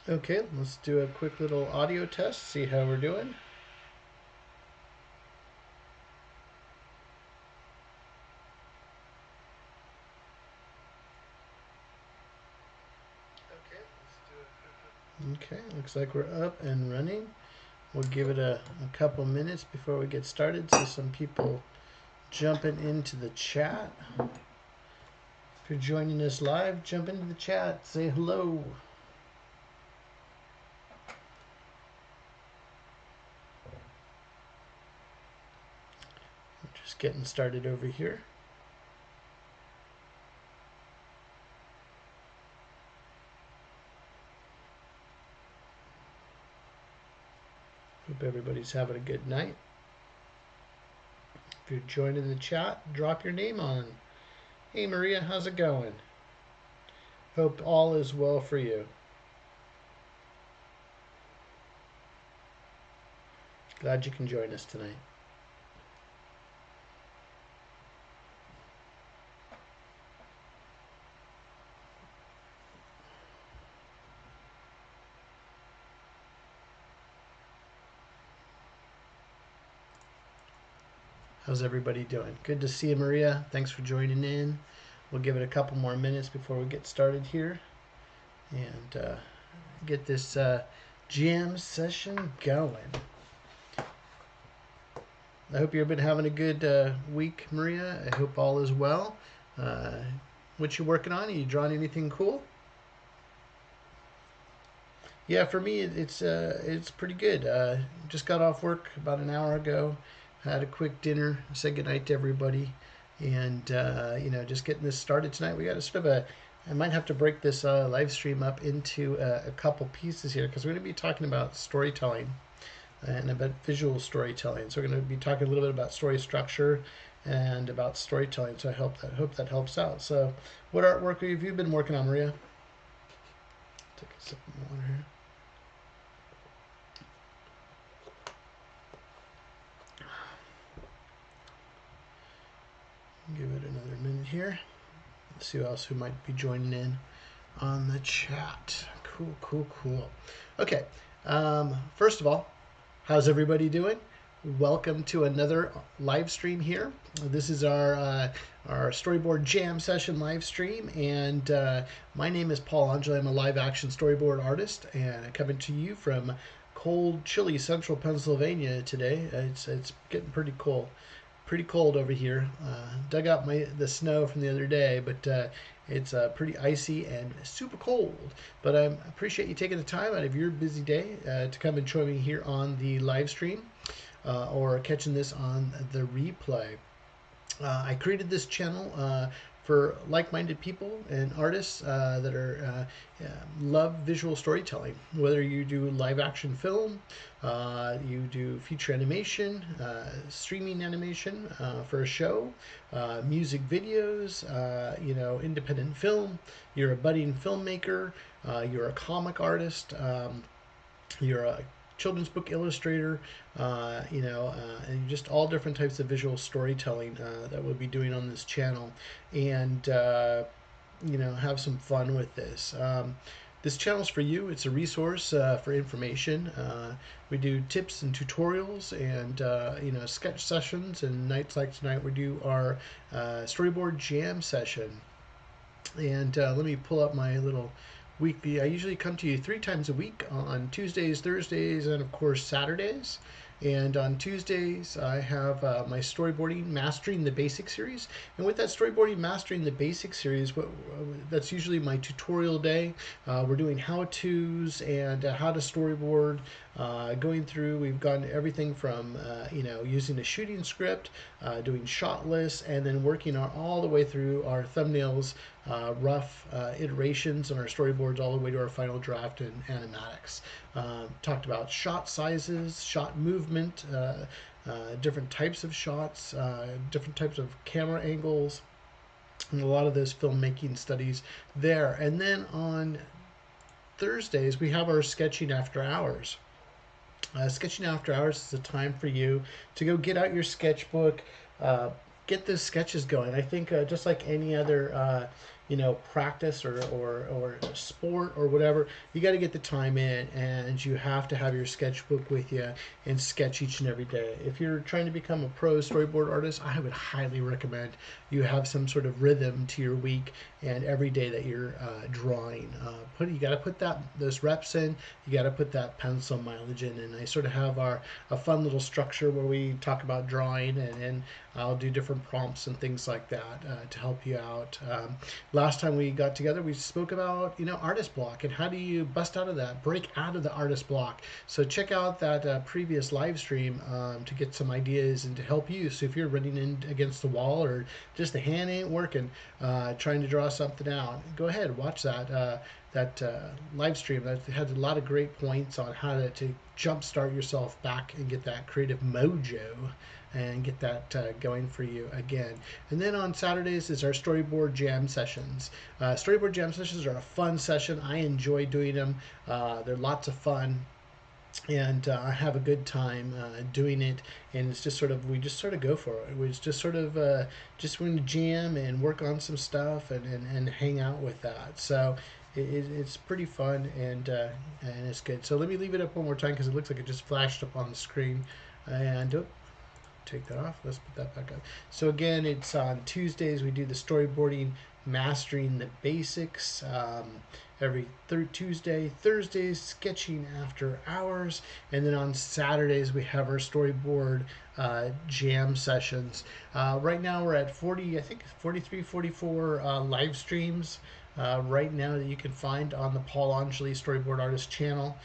Okay, let's do a quick little audio test, see how we're doing. Okay, looks like we're up and running. We'll give it a couple minutes before we get started. See some people jumping into the chat. If you're joining us live, jump into the chat, say hello. We're just getting started over here. Hope everybody's having a good night. If you're joining the chat, drop your name on. Hey Maria, how's it going? Hope all is well for you. Glad you can join us tonight. How's everybody doing? Good to see you, Maria. Thanks for joining in. We'll give it a couple more minutes before we get started here and get this jam session going. I hope you've been having a good week, Maria. I hope all is well. Uh, what you working on? Are you drawing anything cool? Yeah, for me, it's pretty good. Just got off work about an hour ago. Had a quick dinner. Said goodnight to everybody, and just getting this started tonight. We got a sort of a. I might have to break this live stream up into a couple pieces here because we're going to be talking about storytelling and about visual storytelling. So we're going to be talking a little bit about story structure and about storytelling. So I hope that helps out. So, what artwork have you been working on, Maria? Take a sip of water here. Give it another minute here. Let's see who else who might be joining in on the chat. Cool, cool, cool. Okay. First of all, how's everybody doing? Welcome to another live stream here. This is our Storyboard Jam Session live stream, and my name is Paul Angeli. I'm a live action storyboard artist, and I'm coming to you from cold, chilly central Pennsylvania today. It's getting pretty cold over here. Dug out the snow from the other day, but it's pretty icy and super cold. But I appreciate you taking the time out of your busy day to come and join me here on the live stream or catching this on the replay. I created this channel for like-minded people and artists that love visual storytelling. Whether you do live-action film, you do feature animation, streaming animation for a show, music videos, independent film. You're a budding filmmaker. You're a comic artist. You're a children's book illustrator, and just all different types of visual storytelling that we'll be doing on this channel, and have some fun with this. This channel is for you. It's a resource for information. We do tips and tutorials, and sketch sessions. And nights like tonight, we do our storyboard jam session. And let me pull up my little weekly. I usually come to you 3 times a week on Tuesdays, Thursdays, and of course Saturdays. And on Tuesdays, I have my storyboarding mastering the basic series. And with that storyboarding mastering the basic series, that's usually my tutorial day. We're doing how-tos and how to storyboard. Going through, we've gone everything from using a shooting script, doing shot lists, and then working all the way through our thumbnails, rough iterations on our storyboards, all the way to our final draft and animatics. Talked about shot sizes, shot movement, different types of shots, different types of camera angles, and a lot of those filmmaking studies there. And then on Thursdays, we have our sketching after hours. Sketching after hours is a time for you to go get out your sketchbook, get those sketches going. I think just like any other practice or sport or whatever, you got to get the time in, and you have to have your sketchbook with you and sketch each and every day. If you're trying to become a pro storyboard artist, I would highly recommend you have some sort of rhythm to your week and every day that you're drawing. You got to put those reps in. You got to put that pencil mileage in. And I sort of have a fun little structure where we talk about drawing, and I'll do different prompts and things like that to help you out. Last time we got together, we spoke about artist block and how do you bust out of that, break out of the artist block. So check out that previous live stream to get some ideas and to help you. So if you're running in against the wall or just the hand ain't working, trying to draw something out, go ahead, watch that live stream. That had a lot of great points on how to jumpstart yourself back and get that creative mojo and get that going for you again. And then on Saturdays is our Storyboard Jam Sessions. Storyboard Jam Sessions are a fun session. I enjoy doing them. They're lots of fun. And I have a good time doing it, and it's just we just sort of go for it. We just sort of just want to jam and work on some stuff and hang out with that. So it's pretty fun and it's good. So let me leave it up one more time because it looks like it just flashed up on the screen. And take that off. Let's put that back up. So again, it's on Tuesdays. We do the storyboarding, mastering the basics. Every Tuesday, Thursdays, sketching after hours, and then on Saturdays we have our storyboard jam sessions. Right now we're at 43, 44 live streams right now that you can find on the Paul Angeli Storyboard Artist channel.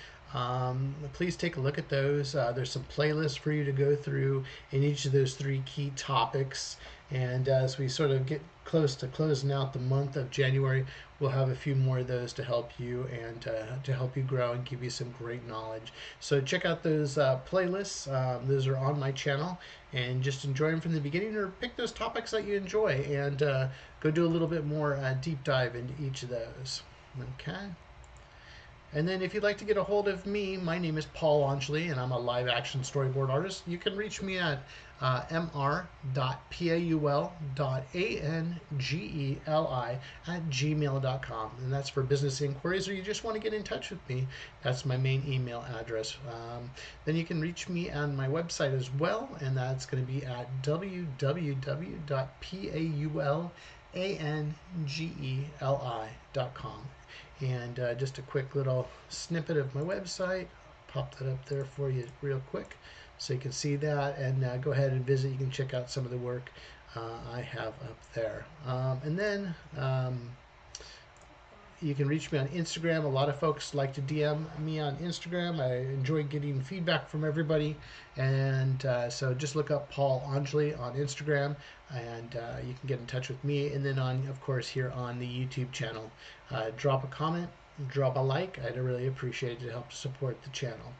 Please take a look at those. There's some playlists for you to go through in each of those 3 key topics. And as we sort of get close to closing out the month of January, we'll have a few more of those to help you and to help you grow and give you some great knowledge. So check out those playlists. Those are on my channel, and just enjoy them from the beginning, or pick those topics that you enjoy and go do a little bit more deep dive into each of those. Okay. And then if you'd like to get a hold of me, my name is Paul Angeli, and I'm a live action storyboard artist. You can reach me at mr.paul.angeli@gmail.com, and that's for business inquiries, or you just want to get in touch with me. That's my main email address. Then you can reach me on my website as well, and that's going to be at www.paulangeli.com. And just a quick little snippet of my website. Pop that up there for you real quick so you can see that, and go ahead and visit. You can check out some of the work I have up there. And then you can reach me on Instagram. A lot of folks like to DM me on Instagram. I enjoy getting feedback from everybody. And so just look up Paul Angeli on Instagram, and you can get in touch with me. And then of course, here on the YouTube channel, drop a comment, drop a like. I'd really appreciate it to help support the channel.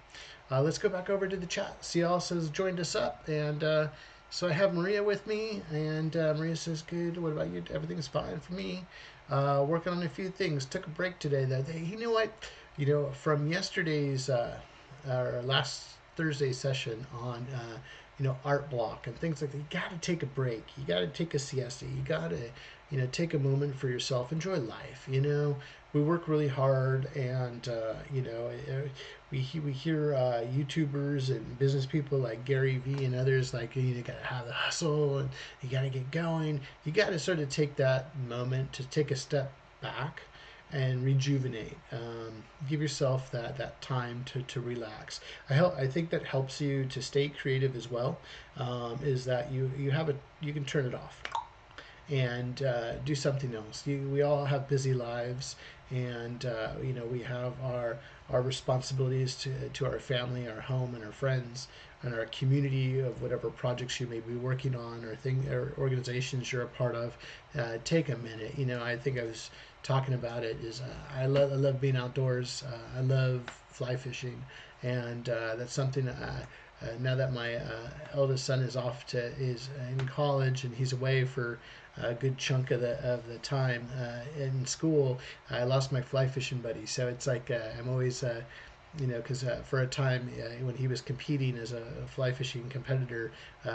Let's go back over to the chat. See, also has joined us up, and so I have Maria with me, and Maria says, good, what about you? Everything's fine for me. Working on a few things. Took a break today, though. You know what? From yesterday's, or last Thursday session on, art block and things like that, you got to take a break. You got to take a siesta. You got to, take a moment for yourself. Enjoy life. We work really hard, and we hear YouTubers and business people like Gary Vee and others like, you got to have the hustle and you got to get going. You got to sort of take that moment to take a step back and rejuvenate. Give yourself that time to relax. I think that helps you to stay creative as well. Is that you can turn it off and do something else. We all have busy lives, and we have our responsibilities to our family, our home, and our friends, and our community of whatever projects you may be working on or organizations you're a part of. Take a minute. I think I was talking about it. I love being outdoors. I love fly fishing, and that's something. Now that my eldest son is in college and he's away for a good chunk of the time in school, I lost my fly fishing buddy. So it's like I'm always because for a time when he was competing as a fly fishing competitor,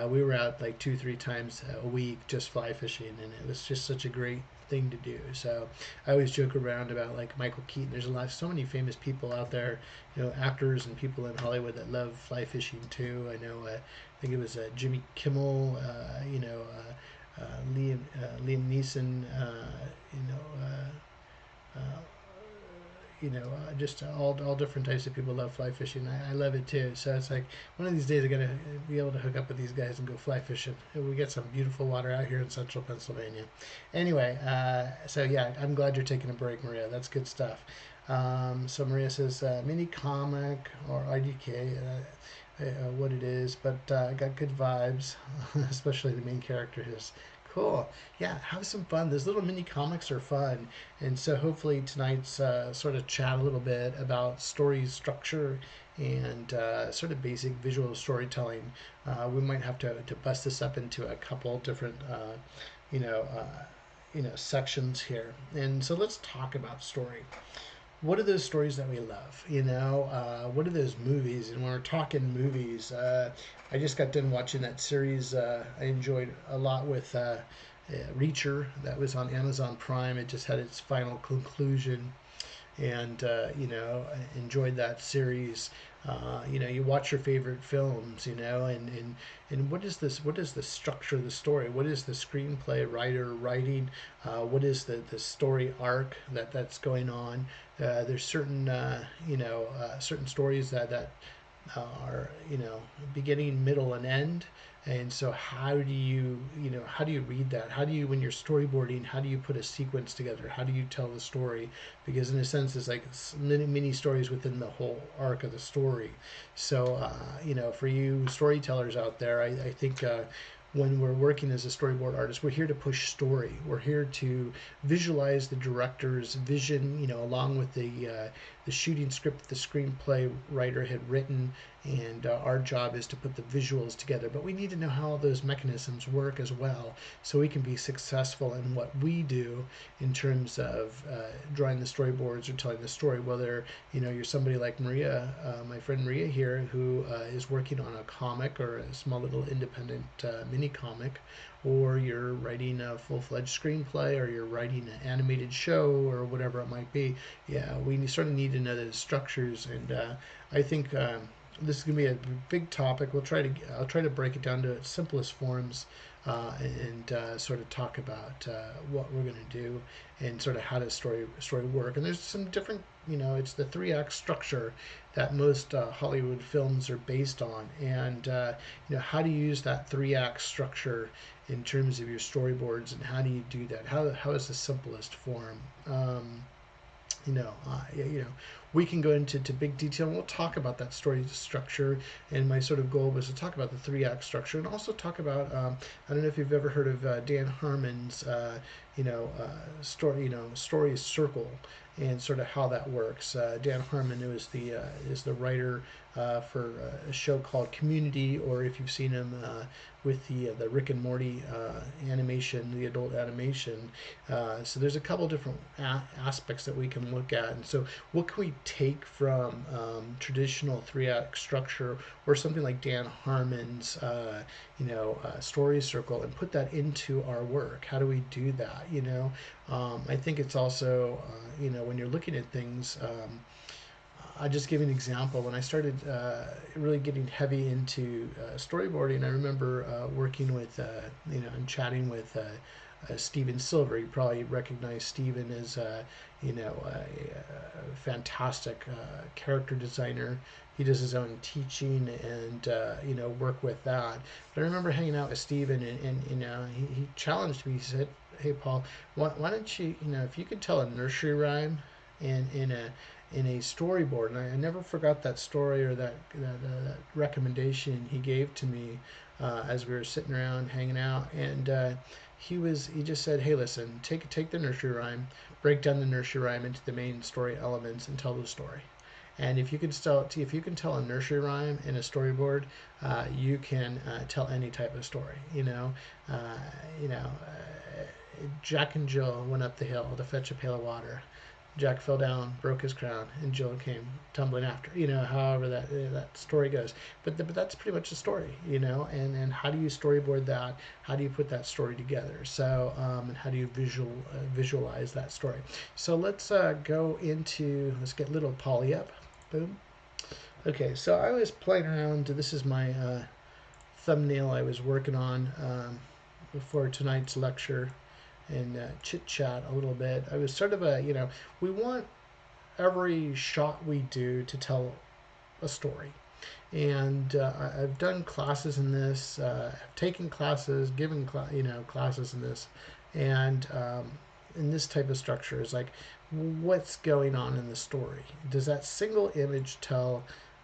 we were out like 2, 3 times a week just fly fishing, and it was just such a great thing to do. So I always joke around about like Michael Keaton. There's so many famous people out there, actors and people in Hollywood that love fly fishing too. I know, I think it was Jimmy Kimmel, Liam Neeson, you know. Uh, just all different types of people love fly fishing. I love it too. So it's like one of these days I'm gonna be able to hook up with these guys and go fly fishing. We get some beautiful water out here in central Pennsylvania. Anyway, so yeah, I'm glad you're taking a break, Maria. That's good stuff. So Maria says mini comic or IDK. What it is, but I got good vibes, especially the main character is cool. Yeah, have some fun. Those little mini comics are fun, and so hopefully tonight's sort of chat a little bit about story structure and sort of basic visual storytelling. We might have to bust this up into a couple different, you know, uh, sections here, and so let's talk about story. What are those stories that we love? What are those movies? And when we're talking movies, I just got done watching that series I enjoyed a lot with Reacher that was on Amazon Prime. It just had its final conclusion, and I enjoyed that series. You watch your favorite films, and what is this? What is the structure of the story? What is the screenplay writer writing? What is the story arc that's going on? There's certain certain stories that are beginning, middle, and end. And so how do you read that? How do you, when you're storyboarding, how do you put a sequence together? How do you tell the story? Because in a sense, it's like many stories within the whole arc of the story. So for you storytellers out there, I think when we're working as a storyboard artist, we're here to push story. We're here to visualize the director's vision, along with the shooting script the screenplay writer had written, and our job is to put the visuals together. But we need to know how those mechanisms work as well, so we can be successful in what we do in terms of drawing the storyboards or telling the story. Whether you're somebody like Maria, my friend Maria here, who is working on a comic or a small little independent mini comic, or you're writing a full-fledged screenplay, or you're writing an animated show, or whatever it might be. Yeah, we sort of need to know the structures, and I think this is going to be a big topic. I'll try to break it down to its simplest forms, and sort of talk about what we're going to do and sort of how does story work. And there's some different, it's the 3 act structure that most Hollywood films are based on, and how do you use that 3 act structure in terms of your storyboards, and how do you do that? How is the simplest form? We can go into big detail, and we'll talk about that story structure. And my sort of goal was to talk about the 3 act structure, and also talk about I don't know if you've ever heard of Dan Harmon's story circle, and sort of how that works. Dan Harmon is the writer for a show called Community, or if you've seen him with the Rick and Morty animation, the adult animation. So there's a couple different aspects that we can look at, and so what can we take from traditional 3 act structure, or something like Dan Harmon's story circle, and put that into our work? How do we do that? I think it's also when you're looking at things. I'll just give you an example. When I started really getting heavy into storyboarding, I remember working with, and chatting with Steven Silver. You probably recognize Steven as, a fantastic character designer. He does his own teaching and, work with that. But I remember hanging out with Steven, and he challenged me. He said, "Hey, Paul, why don't you, if you could tell a nursery rhyme in a storyboard." And I never forgot that story, or that recommendation he gave to me as we were sitting around hanging out. And he just said, "Hey, listen, take the nursery rhyme, break down the nursery rhyme into the main story elements, and tell the story. And if you can tell a nursery rhyme in a storyboard, you can tell any type of story. Jack and Jill went up the hill to fetch a pail of water. Jack fell down, broke his crown, and Jill came tumbling after. However that story goes. But that's pretty much the story. And how do you storyboard that? How do you put that story together? So and how do you visualize that story? So let's let's get little Polly up. Boom. Okay, so I was playing around. This is my thumbnail I was working on before tonight's lecture and chit chat a little bit. I was sort of we want every shot we do to tell a story. And I've done classes in this, I've taken classes, given classes in this, and in this type of structure is like, what's going on in the story? Does that single image tell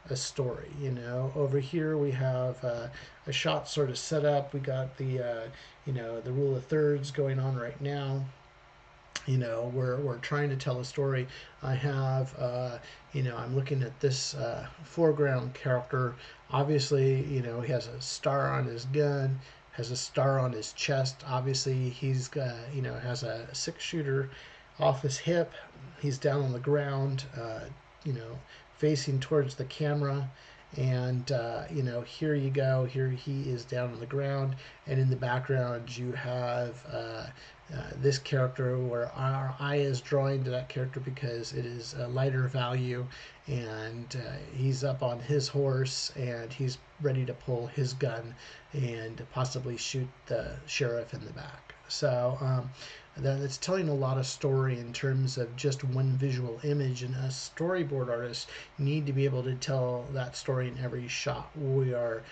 a story? Over here we have a shot sort of set up. We got the the rule of thirds going on right now. We're trying to tell a story. I have I'm looking at this foreground character. Obviously, he has a star on his gun, has a star on his chest. Obviously, he's has a 6-shooter off his hip. He's down on the ground, facing towards the camera. And here you go. Here he is down on the ground, and in the background you have this character where our eye is drawing to that character because it is a lighter value, and he's up on his horse and he's ready to pull his gun and possibly shoot the sheriff in the back. So that's telling a lot of story in terms of just one visual image, and us storyboard artists need to be able to tell that story in every shot we are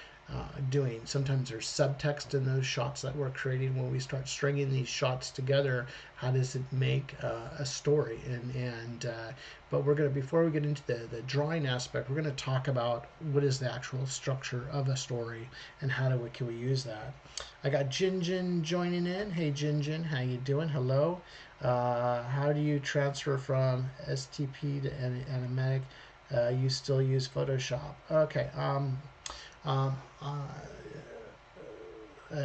doing. Sometimes there's subtext in those shots that we're creating. When we start stringing these shots together, how does it make a story? But we're going to, before we get into the drawing aspect, we're going to talk about what is the actual structure of a story and can we use that. I got Jinjin joining in. Hey Jinjin, how you doing? Hello. How do you transfer from STP to animatic? You still use Photoshop? Okay. I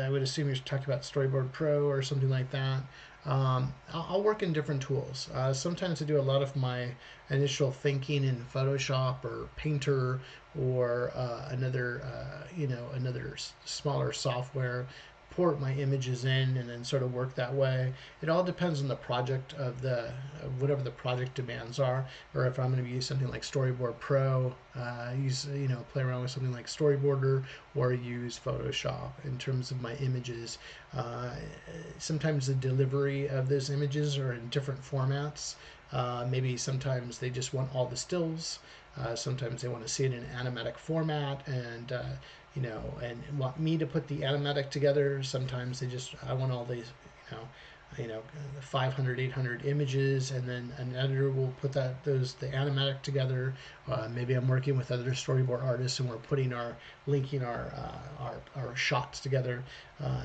would assume you're talking about Storyboard Pro or something like that. I'll work in different tools. Sometimes I do a lot of my initial thinking in Photoshop or Painter or another smaller software, port my images in and then sort of work that way. It all depends on the project of whatever the project demands are, or if I'm going to use something like Storyboard Pro, play around with something like Storyboarder, or use Photoshop in terms of my images. Sometimes the delivery of those images are in different formats. Maybe sometimes they just want all the stills. Sometimes they want to see it in animatic format, and and want me to put the animatic together. Sometimes I want all these, 500, 800 images, and then an editor will put the animatic together. Maybe I'm working with other storyboard artists and we're linking our shots together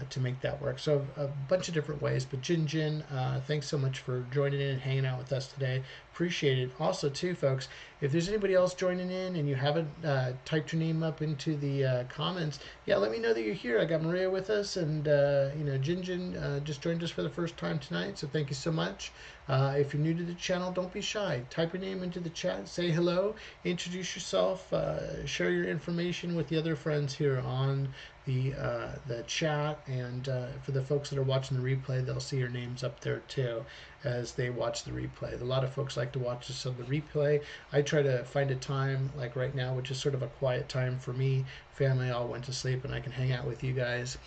to make that work. So a bunch of different ways. But Jin, thanks so much for joining in and hanging out with us today. Appreciate it. Also, too, folks, if there's anybody else joining in and you haven't typed your name up into the comments, let me know that you're here. I got Maria with us, and Jin just joined us for the first time tonight, so thank you so much. If you're new to the channel, don't be shy. Type your name into the chat, say hello, introduce yourself, share your information with the other friends here on the chat, and for the folks that are watching the replay, they'll see your names up there too as they watch the replay. A lot of folks like to watch this on the replay. I try to find a time like right now, which is sort of a quiet time for me. Family all went to sleep, and I can hang out with you guys,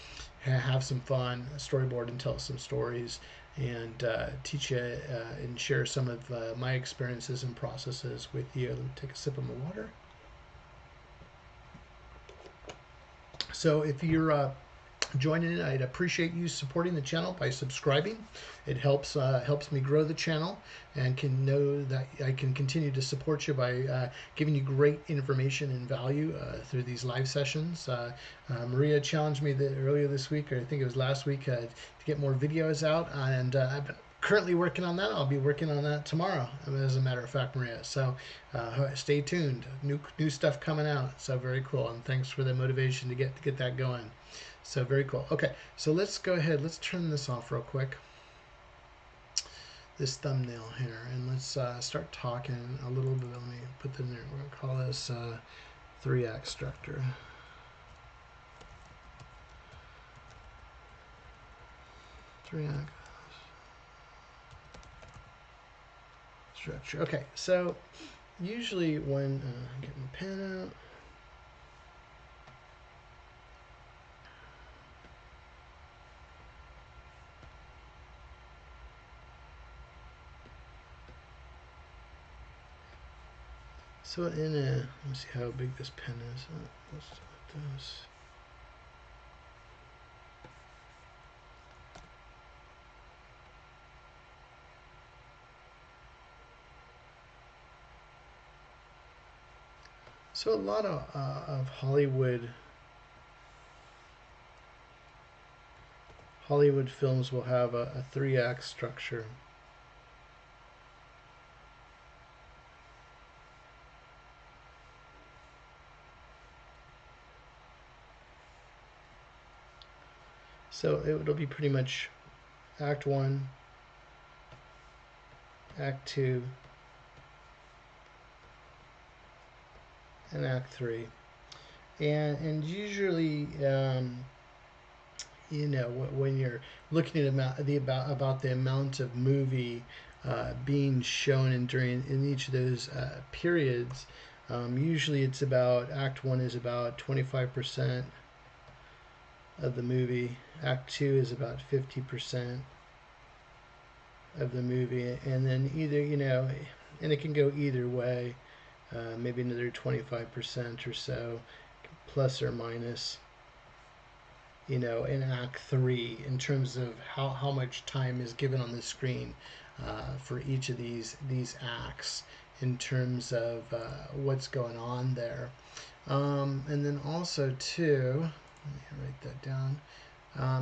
have some fun, storyboard and tell some stories, and teach you and share some of my experiences and processes with you. Let me take a sip of my water. So if you're joining in, I'd appreciate you supporting the channel by subscribing. It helps me grow the channel, and can know that I can continue to support you by giving you great information and value through these live sessions. Maria challenged me earlier this week, or I think it was last week, to get more videos out, and I've been currently working on that. I'll be working on that tomorrow, as a matter of fact, Maria. So stay tuned. New stuff coming out. So very cool, and thanks for the motivation to get that going. So very cool. Okay, so let's go ahead. Let's turn this off real quick. this thumbnail here, and let's start talking a little bit. Let me put the there. We're gonna call this 3-act structure. 3-act structure. Okay, so usually when get my pen out. So in a, let me see how big this pen is. Let's do this. So a lot of Hollywood films will have a 3-act structure. So it'll be pretty much Act 1, Act 2, and Act 3. And usually, you know, when you're looking at about the amount of movie being shown in each of those periods, usually it's about Act 1 is about 25% of the movie. Act 2 is about 50% of the movie, and then either, you know, and it can go either way, maybe another 25% or so, plus or minus, you know, in Act 3, in terms of how much time is given on the screen for each of these acts, in terms of what's going on there. And then also too, let me write that down.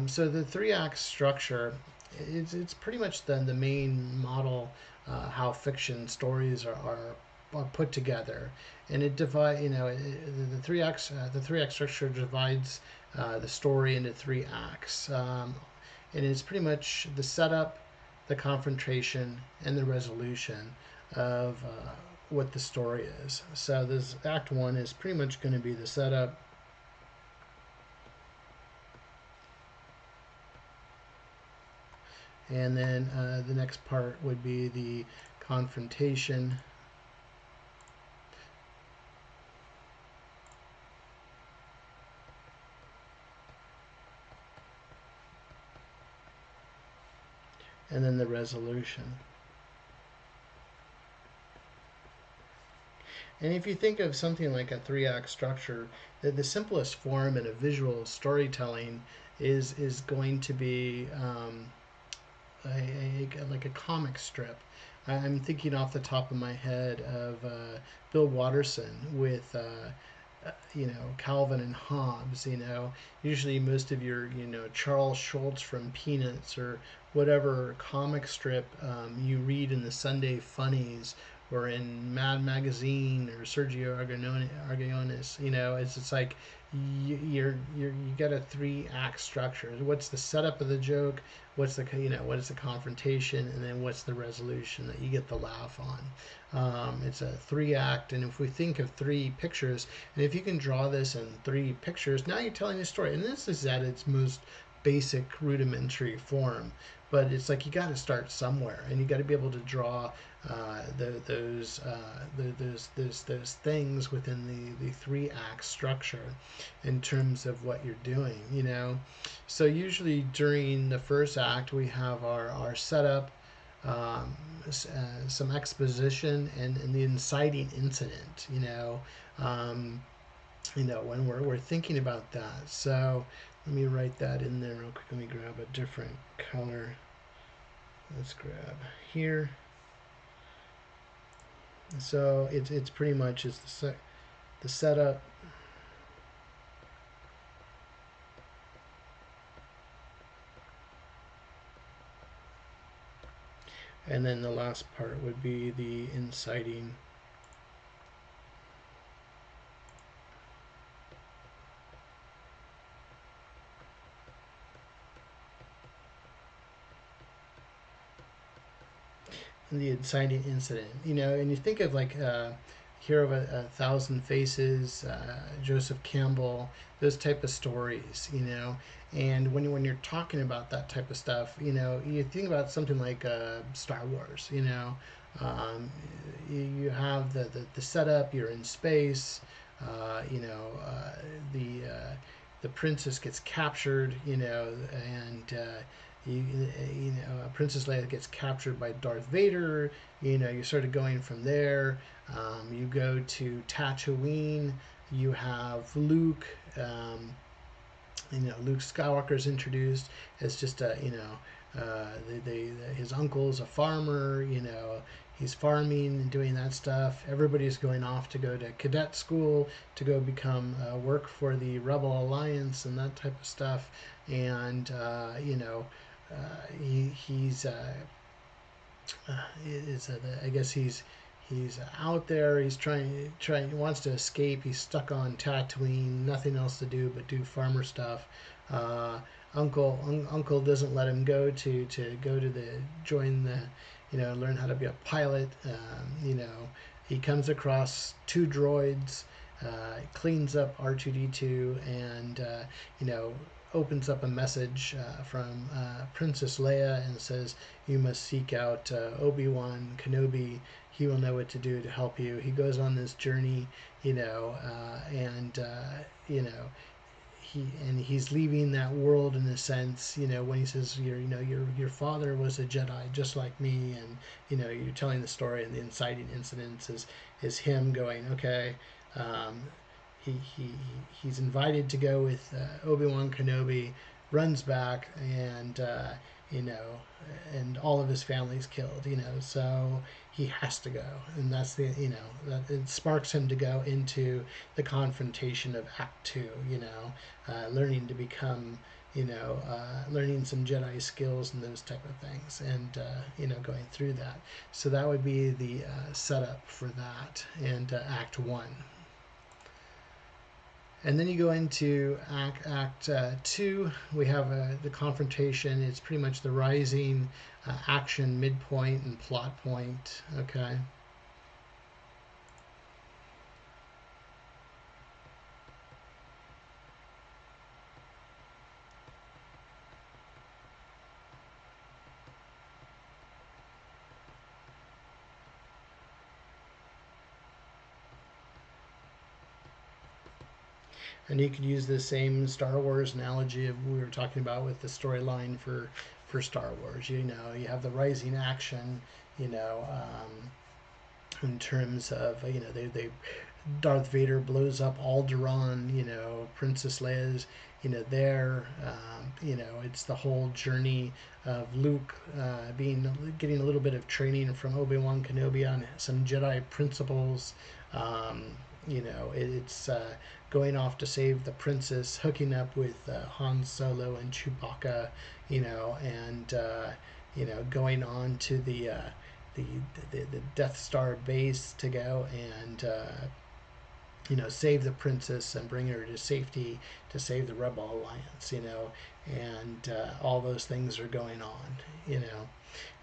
So the 3-act structure, it's pretty much the main model how fiction stories are put together, and it divide, you know, the 3-act structure divides the story into 3 acts, and it's pretty much the setup, the confrontation, and the resolution of what the story is. So this Act 1 is pretty much going to be the setup. And then the next part would be the confrontation. And then the resolution. And if you think of something like a 3-act structure, the simplest form in a visual storytelling is going to be like a comic strip. I'm thinking off the top of my head of Bill Watterson with you know, Calvin and Hobbes. You know, usually most of your, you know, Charles Schultz from Peanuts or whatever comic strip you read in the Sunday Funnies or in Mad Magazine or Sergio Aragones, you know, it's like you get a 3-act structure. What's the setup of the joke? What's the, you know, what is the confrontation, and then what's the resolution that you get the laugh on? It's a 3-act, and if we think of 3 pictures, and if you can draw this in 3 pictures, now you're telling a story. And this is at its most basic, rudimentary form. But it's like you got to start somewhere, and you got to be able to draw those things within the 3-act structure in terms of what you're doing. You know, so usually during the first act we have our setup, some exposition, and the inciting incident. You know, when we're thinking about that. So let me write that in there real quick. Let me grab a different color. Let's grab here. So it's pretty much is the setup, and then the last part would be the inciting. the inciting incident. And you think of like Hero of a Thousand Faces, Joseph Campbell, those type of stories. And when you're talking about that type of stuff, you think about something like Star Wars. You have the setup. You're in space. The princess gets captured. And Princess Leia gets captured by Darth Vader. You're sort of going from there. You go to Tatooine. You have Luke. Luke Skywalker's introduced as just his uncle's a farmer. He's farming and doing that stuff. Everybody's going off to go to cadet school to go become work for the Rebel Alliance and that type of stuff. And he's I guess he's out there. He's trying. He wants to escape. He's stuck on Tatooine. Nothing else to do but do farmer stuff. Uh, Uncle doesn't let him to go to the join the learn how to be a pilot. He comes across two droids. Cleans up R2D2 and opens up a message from Princess Leia and says, "You must seek out Obi-Wan Kenobi. He will know what to do to help you." He goes on this journey, and he's leaving that world in a sense. When he says, your father was a Jedi just like me, and you're telling the story, and the inciting incidents is him going, okay. Um, he he's invited to go with Obi-Wan Kenobi, runs back, and you know, and all of his family's killed. So he has to go, and that's that it sparks him to go into the confrontation of Act Two. Learning to become. Learning some Jedi skills and those type of things, and going through that. So that would be the setup for that, and Act One. And then you go into Act Two. We have the confrontation. It's pretty much the rising, action, midpoint, and plot point. Okay. And you could use the same Star Wars analogy of we were talking about with the storyline for Star Wars. You have the rising action. In terms of they Darth Vader blows up Alderaan. Princess Leia's there. It's the whole journey of Luke getting a little bit of training from Obi-Wan Kenobi on some Jedi principles. It's going off to save the princess, hooking up with Han Solo and Chewbacca. And going on to the, the Death Star base to go and save the princess and bring her to safety to save the Rebel Alliance. And all those things are going on.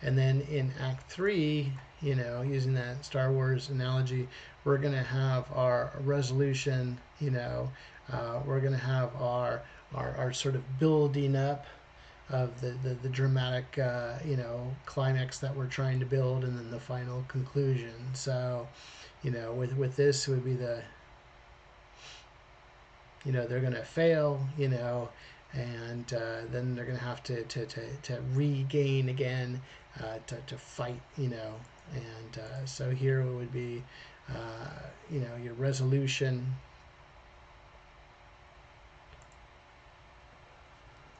And then in Act Three, using that Star Wars analogy, we're going to have our resolution. We're going to have our sort of building up of the dramatic climax that we're trying to build, and then the final conclusion. So with this would be they're going to fail, and then they're going to have to regain again, to fight, and so here it would be your resolution.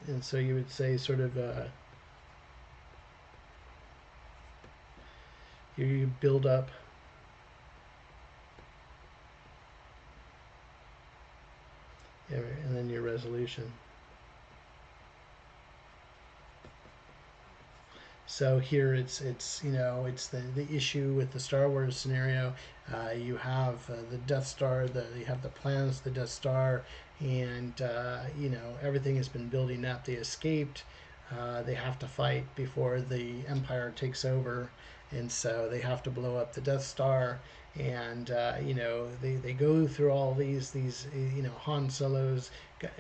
And so you would say sort of you build up and then your resolution. So here it's the issue with the Star Wars scenario. You have the Death Star. You have the plans of the Death Star, and everything has been building up. They escaped. They have to fight before the Empire takes over, and so they have to blow up the Death Star. And they go through all these Han Solo's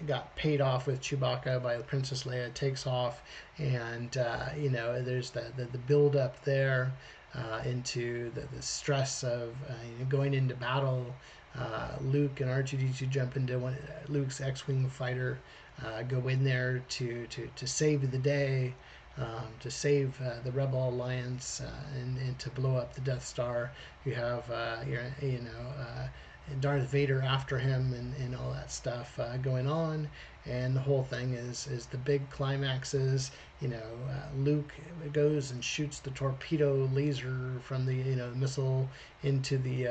got paid off with Chewbacca by Princess Leia, takes off, and there's the build up there into the stress of going into battle. Luke and R2D2 jump into Luke's X-wing fighter, go in there to save the day, to save the Rebel Alliance, and to blow up the Death Star. You have Darth Vader after him, and all that stuff going on, and the whole thing is the big climaxes. Luke goes and shoots the torpedo laser from the missile into the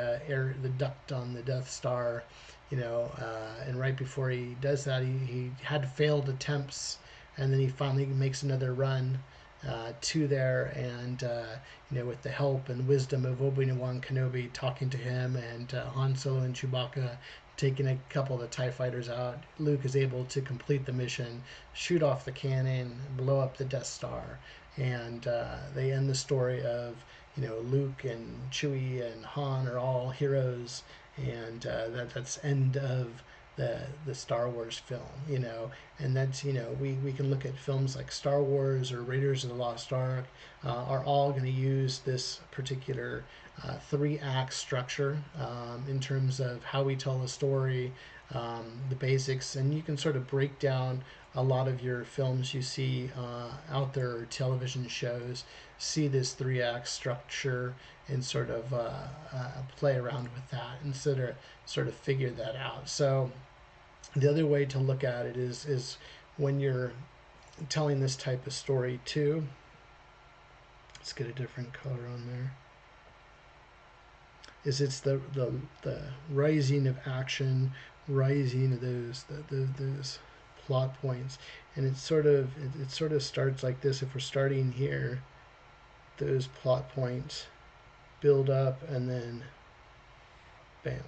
the duct on the Death Star. And right before he does that, he had failed attempts, and then he finally makes another run to there, and with the help and wisdom of Obi-Wan Kenobi talking to him, and Han Solo and Chewbacca taking a couple of the TIE fighters out, Luke is able to complete the mission, shoot off the cannon, blow up the Death Star, and they end the story of Luke and Chewie and Han are all heroes, and that's end of the Star Wars film. And that's we can look at films like Star Wars or Raiders of the Lost Ark, are all going to use this particular 3-act structure in terms of how we tell a story, the basics, and you can sort of break down a lot of your films you see out there, or television shows, see this 3-act structure and sort of play around with that and sort of figure that out. So the other way to look at it is when you're telling this type of story too. Let's get a different color on there. It's the rising of action, rising of those plot points, and it sort of starts like this. If we're starting here, those plot points build up and then bam,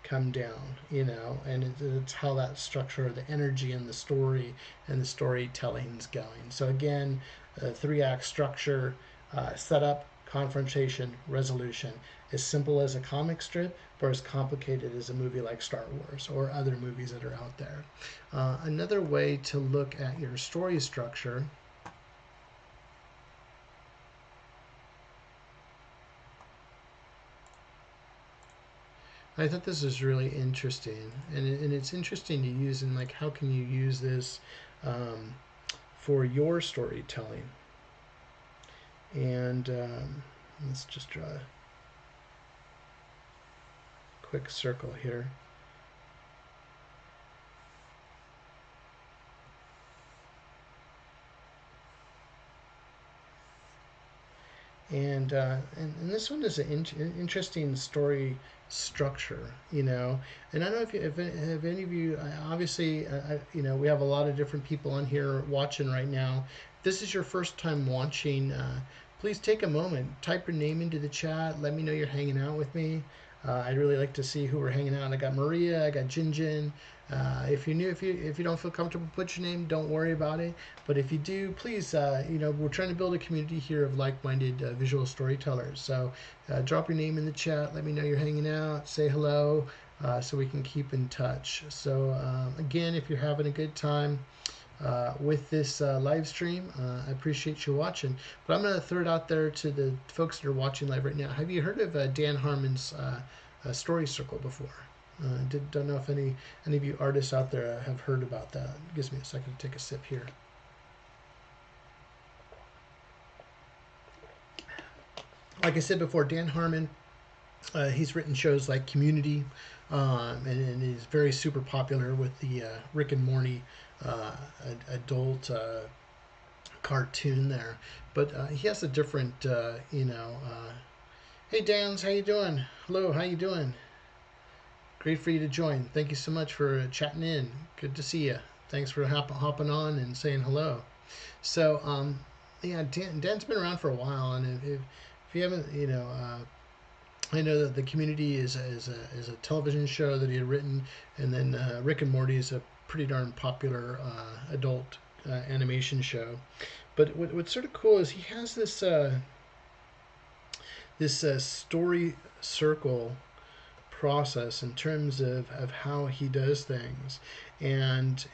come down, and it's how that structure, the energy in the story and the storytelling's going. So again, a 3-act structure, setup, confrontation, resolution. As simple as a comic strip, or as complicated as a movie like Star Wars or other movies that are out there. Another way to look at your story structure I thought this was really interesting, and it's interesting to use in like how can you use this for your storytelling. And let's just draw a quick circle here. And this one is an interesting story structure, and I don't know if any of you, obviously, we have a lot of different people on here watching right now. If this is your first time watching, please take a moment, type your name into the chat, let me know you're hanging out with me. I'd really like to see who we're hanging out. I got Maria, I got Jinjin. If you don't feel comfortable, put your name. Don't worry about it. But if you do, please, we're trying to build a community here of like-minded visual storytellers. So drop your name in the chat. Let me know you're hanging out. Say hello, so we can keep in touch. So again, if you're having a good time with this live stream, I appreciate you watching. But I'm going to throw it out there to the folks that are watching live right now. Have you heard of Dan Harmon's Story Circle before? Don't know if any of you artists out there have heard about that. It gives me a second to take a sip here. Like I said before, Dan Harmon, he's written shows like Community, and he's very super popular with the Rick and Morty adult cartoon there. But he has a different, hey Dans, how you doing? Hello, how you doing? Great for you to join. Thank you so much for chatting in. Good to see you. Thanks for hopping on and saying hello. So, yeah, Dan's been around for a while, and if you haven't, I know that the Community is a television show that he had written, and then Rick and Morty is a pretty darn popular adult animation show. But what's sort of cool is he has this this story circle process in terms of how he does things. And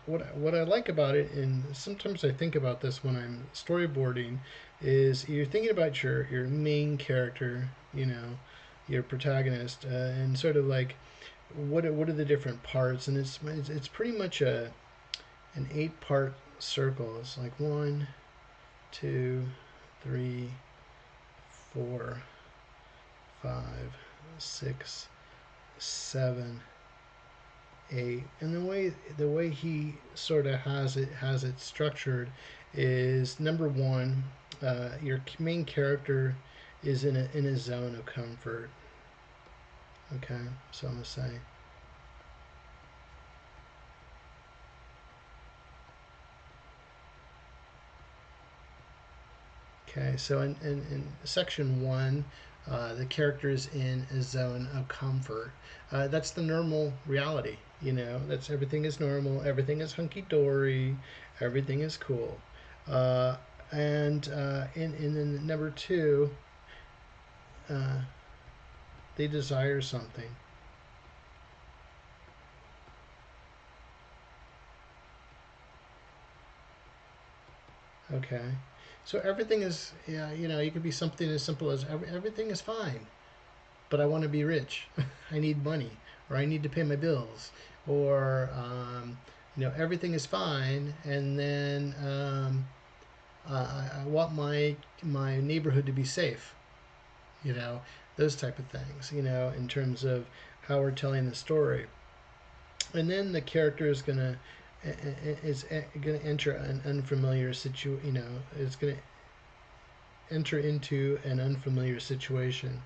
what I like about it, and sometimes I think about this when I'm storyboarding, is you're thinking about your main character, you know, your protagonist, and sort of like what are the different parts, and it's pretty much an 8-part circle. It's like 1, 2, 3, 4, 5, 6, 7, 8, and the way he sort of has it structured is number one, your main character is in a zone of comfort. Okay, so I'm gonna say. Okay, so in section one, the character is in a zone of comfort. That's the normal reality. You know, that's everything is normal, everything is hunky dory, everything is cool. Uh, and then number two, uh, they desire something. Okay, so everything is, yeah, you know, it could be something as simple as everything is fine, but I want to be rich. I need money, or I need to pay my bills, or everything is fine, and then I want my neighborhood to be safe. You know, those type of things. You know, in terms of how we're telling the story, and then the character is gonna enter an unfamiliar situation. You know, is gonna enter into an unfamiliar situation.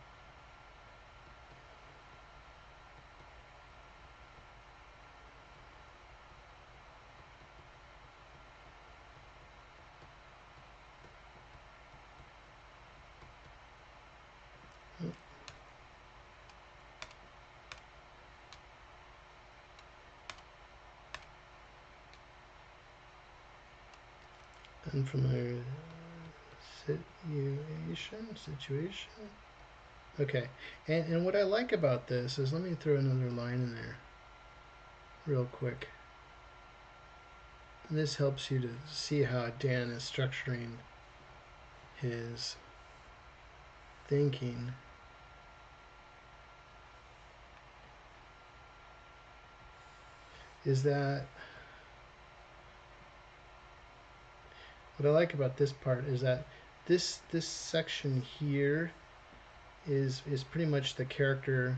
Unfamiliar situation. Okay, and what I like about this is, let me throw another line in there real quick. And this helps you to see how Dan is structuring his thinking. Is that what I like about this part is that this section here is pretty much the character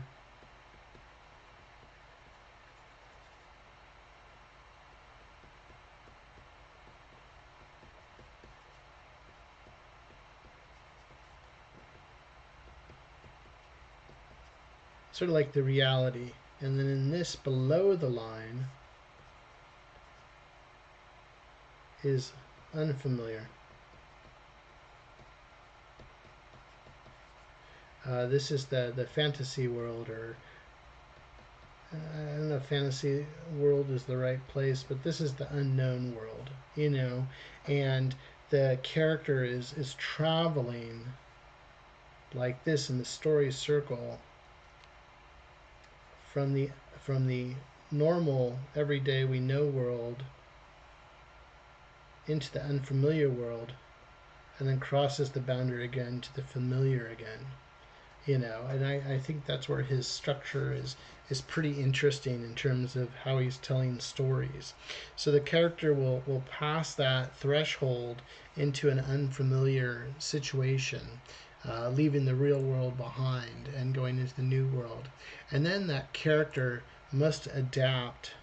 sort of like the reality, and then in this below the line is unfamiliar. This is the fantasy world, or I don't know if fantasy world is the right place, but this is the unknown world, you know, and the character is traveling like this in the story circle from the normal everyday we know world into the unfamiliar world, and then crosses the boundary again to the familiar again. You know, and I think that's where his structure is pretty interesting in terms of how he's telling stories. So the character will pass that threshold into an unfamiliar situation, leaving the real world behind and going into the new world. And then that character must adapt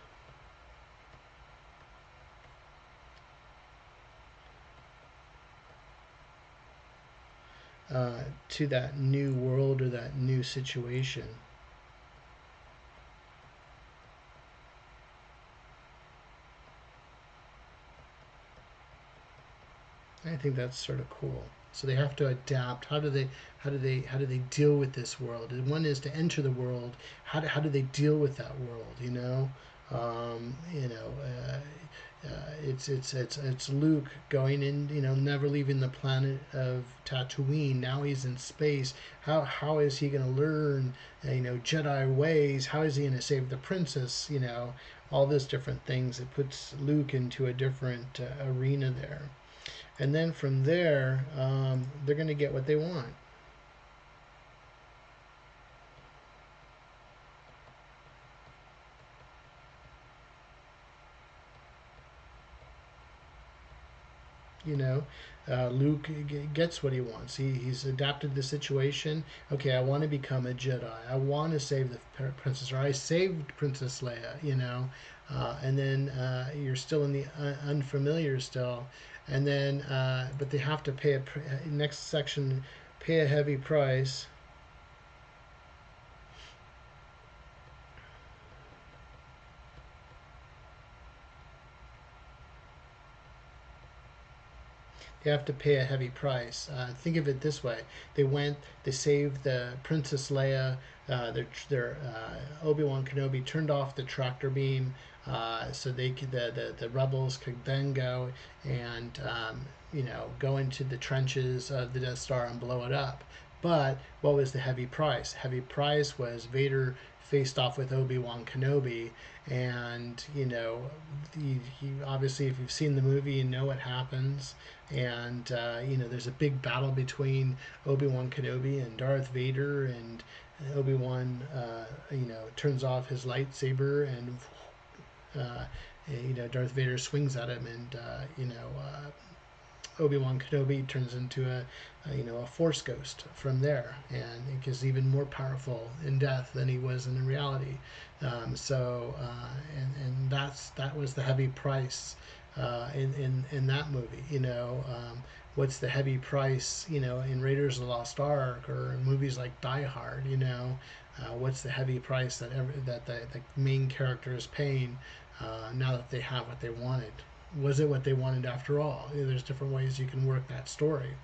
to that new world or that new situation. I think that's sort of cool. So they have to adapt. How do they deal with this world? And one is to enter the world. How do they deal with that world? You know, it's Luke going in, never leaving the planet of Tatooine. Now he's in space. How is he going to learn, Jedi ways? How is he going to save the princess? All those different things. It puts Luke into a different arena there, and then from there, they're going to get what they want. you know Luke gets what he wants. He's adapted the situation. Okay, I want to become a Jedi. I want to save the princess, or I saved Princess Leia. And then you're still in the unfamiliar still, and then but they have to pay next section, pay a heavy price. They have to pay a heavy price. Think of it this way: they saved the Princess Leia. Obi-Wan Kenobi turned off the tractor beam, so the rebels could then go and go into the trenches of the Death Star and blow it up. But what was the heavy price? Heavy price was Vader faced off with Obi-Wan Kenobi, and he obviously, if you've seen the movie, you know what happens. And there's a big battle between Obi-Wan Kenobi and Darth Vader, and Obi-Wan turns off his lightsaber, and Darth Vader swings at him, and Obi-Wan Kenobi turns into a Force ghost from there, and he's even more powerful in death than he was in reality. And that was the heavy price in that movie. What's the heavy price in Raiders of the Lost Ark, or in movies like Die Hard? What's the heavy price that the main character is paying now that they have what they wanted? Was it what they wanted after all? There's different ways you can work that story.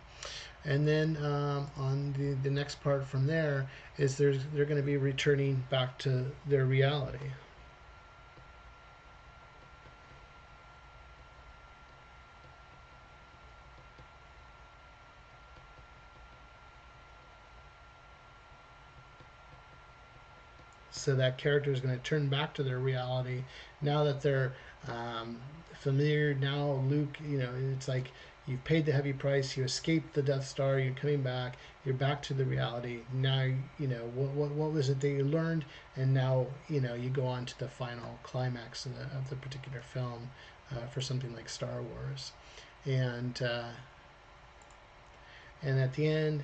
And then on the next part from there is they're going to be returning back to their reality. So that character is going to turn back to their reality now that they're familiar. Now Luke, it's like you've paid the heavy price. You escaped the Death Star. You're coming back. You're back to the reality. Now what was it that you learned, and now you go on to the final climax of the particular film for something like Star Wars, and at the end.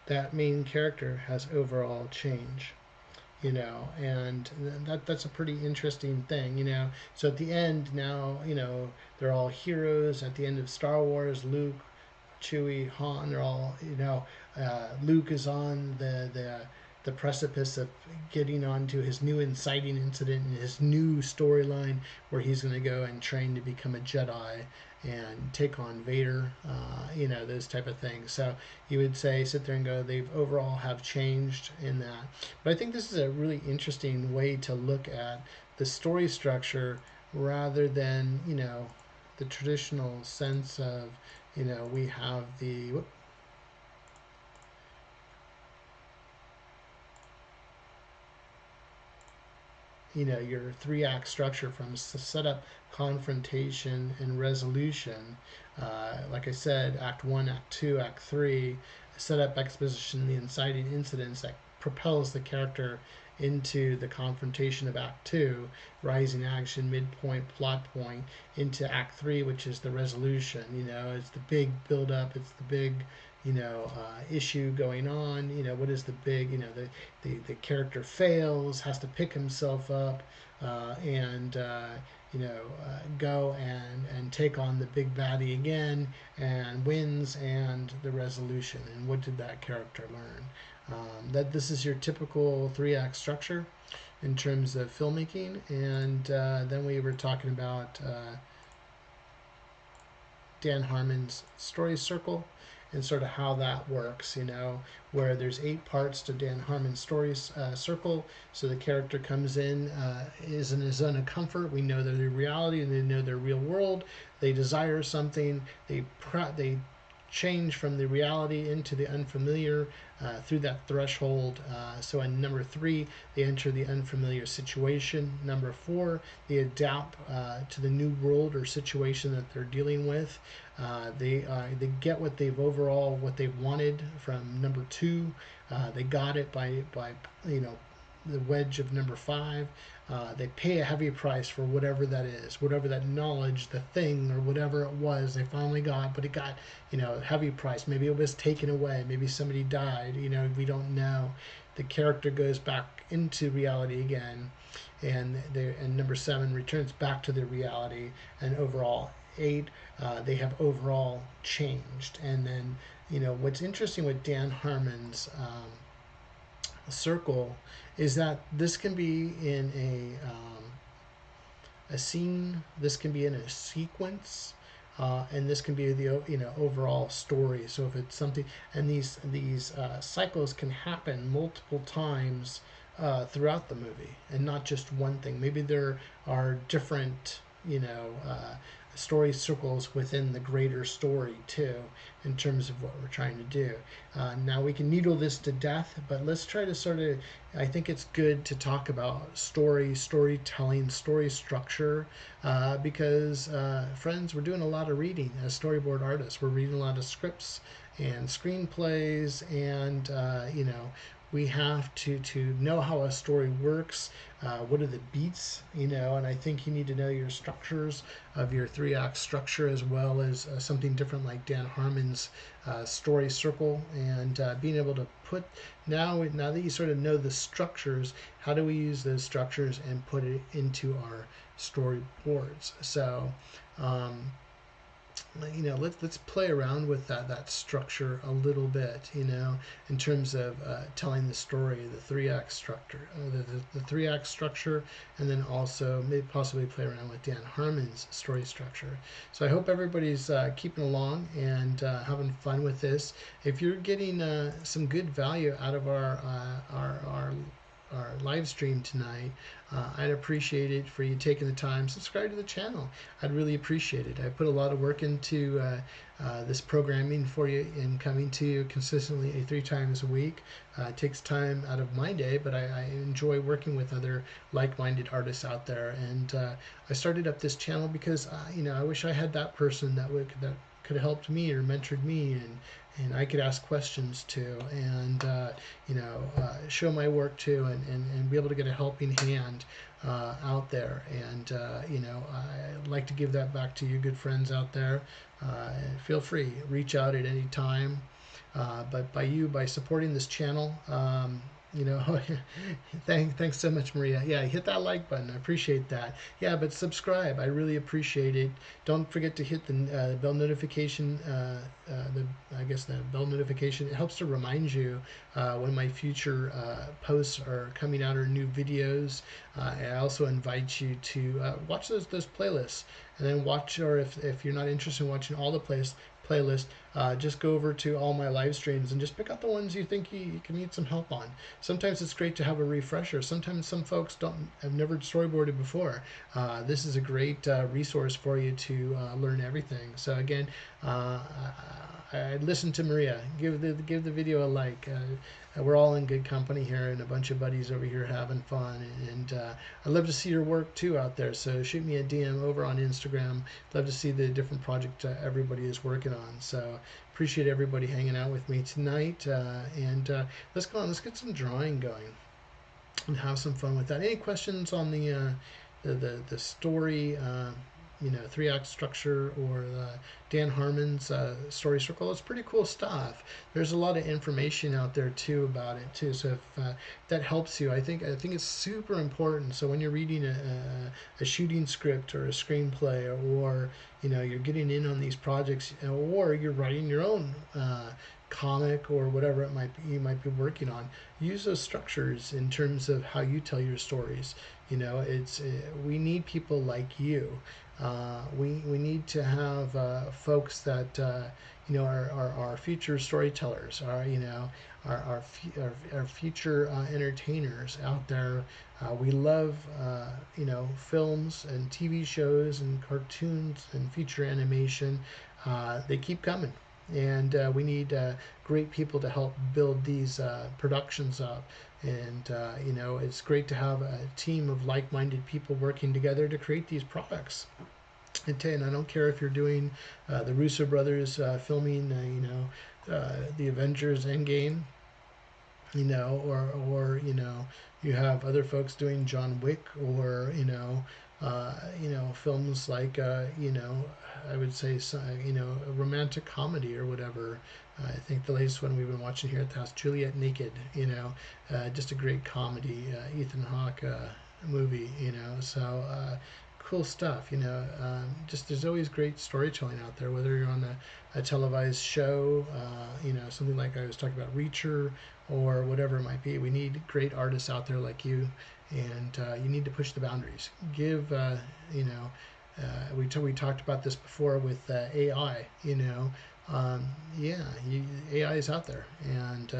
That main character has overall change, and that's a pretty interesting thing. So at the end now, they're all heroes. At the end of Star Wars, Luke, Chewie, Han, they're all, Luke is on the precipice of getting onto his new inciting incident and his new storyline, where he's going to go and train to become a Jedi and take on Vader, those type of things. So you would sit there and go, they've overall have changed in that. But I think this is a really interesting way to look at the story structure, rather than the traditional sense of we have your three-act structure from setup, confrontation, and resolution. Like I said, Act 1, Act 2, Act 3, setup, exposition, the inciting incidents that propels the character into the confrontation of Act 2, rising action, midpoint, plot point, into Act 3, which is the resolution. It's the big build-up, it's the big issue going on. What is the big, the character fails, has to pick himself up, and go and take on the big baddie again, and wins, and the resolution. And what did that character learn? That this is your typical three-act structure in terms of filmmaking. And then we were talking about Dan Harmon's story circle. and sort of how that works, where there's 8 parts to Dan Harmon's story circle. So the character comes in, is in a zone of comfort. We know their reality, and they know their real world. They desire something. They change from the reality into the unfamiliar through that threshold. So in number 3, they enter the unfamiliar situation. Number 4, they adapt to the new world or situation that they're dealing with. They get what they wanted from number 2. They got it by the wedge of number 5. They pay a heavy price for whatever that is, whatever that knowledge, the thing, or whatever it was they finally got, but it got, a heavy price. Maybe it was taken away. Maybe somebody died. We don't know. The character goes back into reality again, and number 7 returns back to their reality, and overall 8, they have overall changed. And then, what's interesting with Dan Harmon's circle is that this can be in a scene, this can be in a sequence, and this can be the overall story. So if it's something, and these cycles can happen multiple times throughout the movie, and not just one thing. Maybe there are different story circles within the greater story too, in terms of what we're trying to do. Now we can needle this to death, but let's try to sort of, I think it's good to talk about storytelling, story structure, because friends, we're doing a lot of reading as storyboard artists. We're reading a lot of scripts and screenplays, and we have to know how a story works. What are the beats, and I think you need to know your structures of your 3-act structure, as well as something different like Dan Harmon's story circle, and being able to put, now that you sort of know the structures, how do we use those structures and put it into our storyboards? So let's play around with that structure a little bit, in terms of telling the story, the 3-act structure, the 3-act structure, and then also maybe possibly play around with Dan Harmon's story structure. So I hope everybody's keeping along and having fun with this. If you're getting some good value out of our live stream tonight, I'd appreciate it for you taking the time. Subscribe to the channel. I'd really appreciate it. I put a lot of work into this programming for you and coming to you consistently 3 times a week. It takes time out of my day, but I enjoy working with other like-minded artists out there. And I started up this channel because I wish I had that person that could have helped me or mentored me, and I could ask questions to, and show my work to, and be able to get a helping hand out there. And I'd like to give that back to you good friends out there. Feel free, reach out at any time. But by supporting this channel, thanks so much, Maria. Yeah, hit that like button. I appreciate that. Yeah, but subscribe. I really appreciate it. Don't forget to hit the bell notification. The bell notification. It helps to remind you when my future posts are coming out, or new videos. I also invite you to watch those playlists, and then watch, or if you're not interested in watching all the playlist, just go over to all my live streams and just pick out the ones you think you can need some help on. Sometimes it's great to have a refresher. Sometimes some folks have never storyboarded before. This is a great resource for you to learn everything. So again, I listen to Maria. Give the video a like. We're all in good company here, and a bunch of buddies over here having fun. And I'd love to see your work too out there. So shoot me a DM over on Instagram. Love to see the different projects everybody is working on. So appreciate everybody hanging out with me tonight. And let's go on. Let's get some drawing going and have some fun with that. Any questions on the story? 3-act structure, or Dan Harmon's story circle? It's pretty cool stuff. There's a lot of information out there too about it too. So if that helps you, I think it's super important. So when you're reading a shooting script or a screenplay, or you're getting in on these projects, or you're writing your own comic or whatever it might be, you might be working on, use those structures in terms of how you tell your stories. We need people like you. We need to have folks that our future storytellers, our future entertainers out there. We love films and TV shows and cartoons and feature animation. They keep coming, and we need great people to help build these productions up. And it's great to have a team of like-minded people working together to create these products. And I don't care if you're doing the Russo brothers filming, the Avengers Endgame, or you have other folks doing John Wick, or films like I would say a romantic comedy or whatever. I think the latest one we've been watching here at the house, Juliet Naked, just a great comedy, Ethan Hawke movie, so. Cool stuff, just there's always great storytelling out there, whether you're on a televised show, something like I was talking about Reacher, or whatever it might be. We need great artists out there like you, and you need to push the boundaries. Give, we talked about this before with AI, AI is out there, and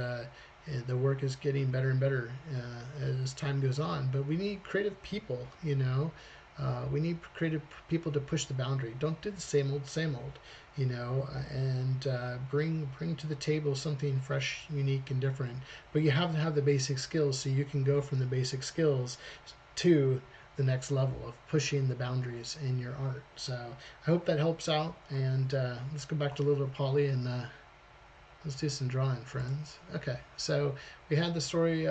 the work is getting better and better as time goes on, but we need creative people, we need creative people to push the boundary. Don't do the same old, and bring to the table something fresh, unique, and different. But you have to have the basic skills so you can go from the basic skills to the next level of pushing the boundaries in your art. So I hope that helps out. And let's go back to little Polly and let's do some drawing, friends. Okay, so we had the story.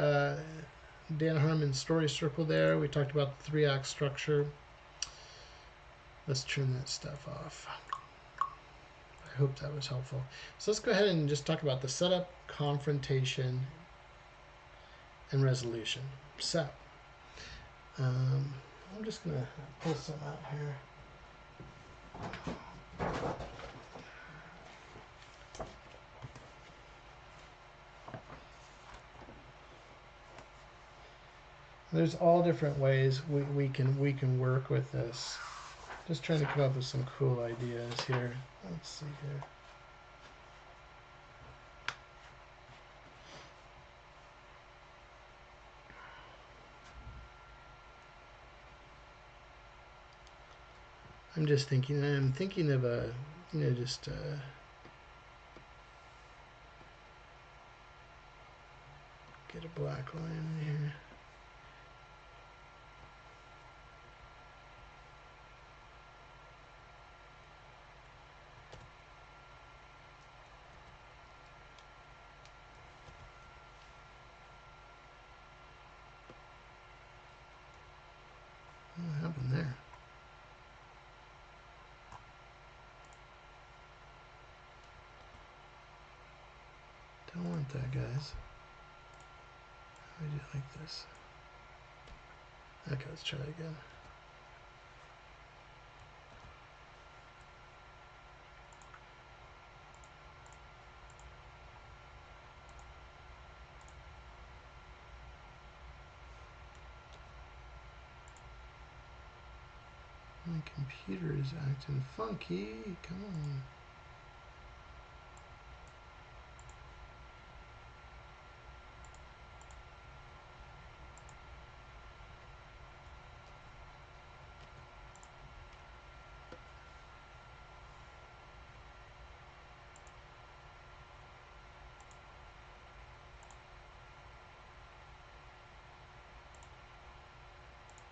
Dan Harmon's story circle there. We talked about the 3-act structure. Let's turn that stuff off. I hope that was helpful. So let's go ahead and just talk about the setup, confrontation, and resolution. So I'm just going to pull some out here. There's all different ways we can work with this. Just trying to come up with some cool ideas here. Let's see here. I'm thinking of a, just get a black line in here. What happened there? Don't want that, guys. How would you like this? Okay, let's try it again. My computer is acting funky. Come on.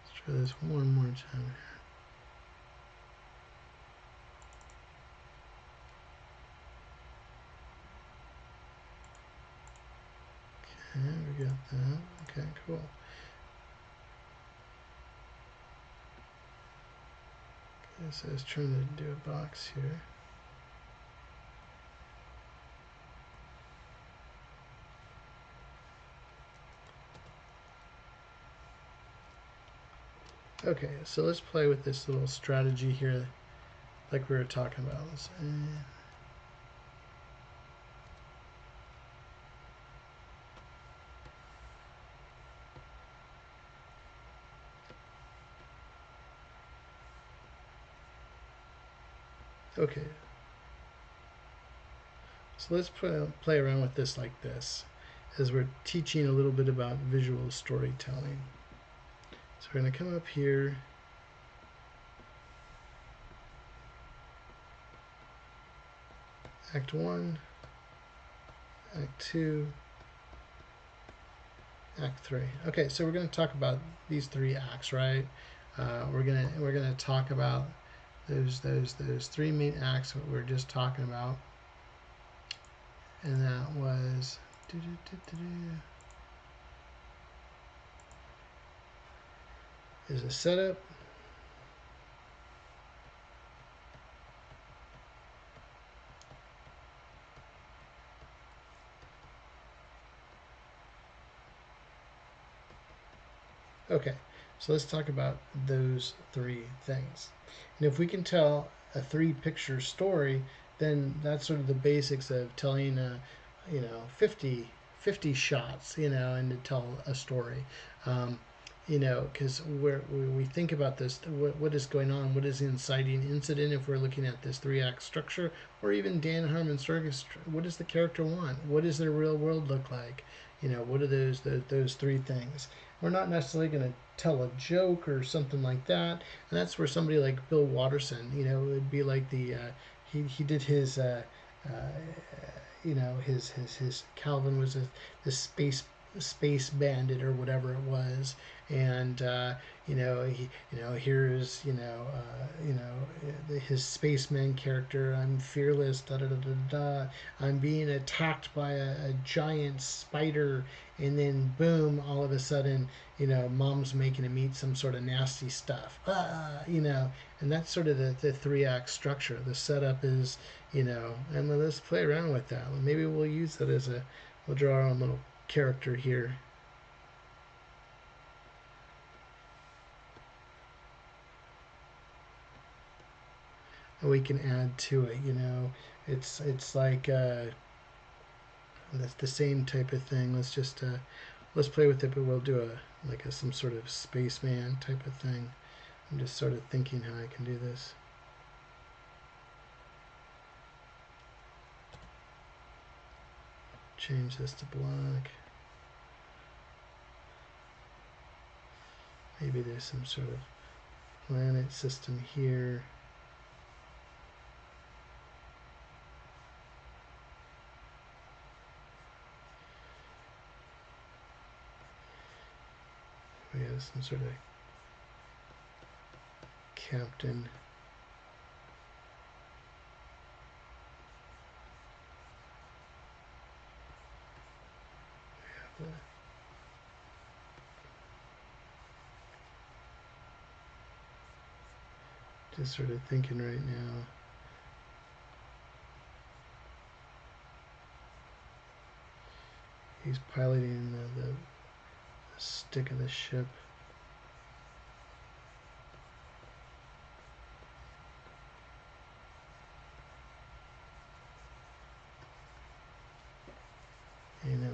Let's try this one more time here. Okay, we got that. Okay, cool. Okay, so let's try to do a box here. Okay, so let's play with this little strategy here, like we were talking about. Okay. So let's play around with this like this, as we're teaching a little bit about visual storytelling. So we're going to come up here. Act 1, Act 2, Act 3. Okay, so we're going to talk about these 3 acts, right? We're gonna talk about those 3 main acts that we were just talking about, and that was is a setup, okay. So let's talk about those 3 things. And if we can tell a 3-picture story, then that's sort of the basics of telling a, 50 shots, and to tell a story. Because we think about this, what is going on, what is the inciting incident if we're looking at this 3-act structure, or even Dan Harmon's circus, what does the character want? What does their real world look like? What are those 3 things? We're not necessarily going to tell a joke or something like that, and that's where somebody like Bill Watterson, would be like he did his his Calvin was the space bandit or whatever it was, and here's his spaceman character. I'm fearless. Da da da da da. I'm being attacked by a giant spider, and then boom, all of a sudden, mom's making him eat some sort of nasty stuff. And that's sort of the 3-act structure. The setup is, and let's play around with that. Maybe we'll use that as we'll draw our own little character here. And we can add to it, it's like that's the same type of thing. Let's play with it, but we'll do some sort of spaceman type of thing. I'm just sort of thinking how I can do this. Change this to black. Maybe there's some sort of planet system here. We have some sort of captain. We have just sort of thinking right now. He's piloting the stick of the ship.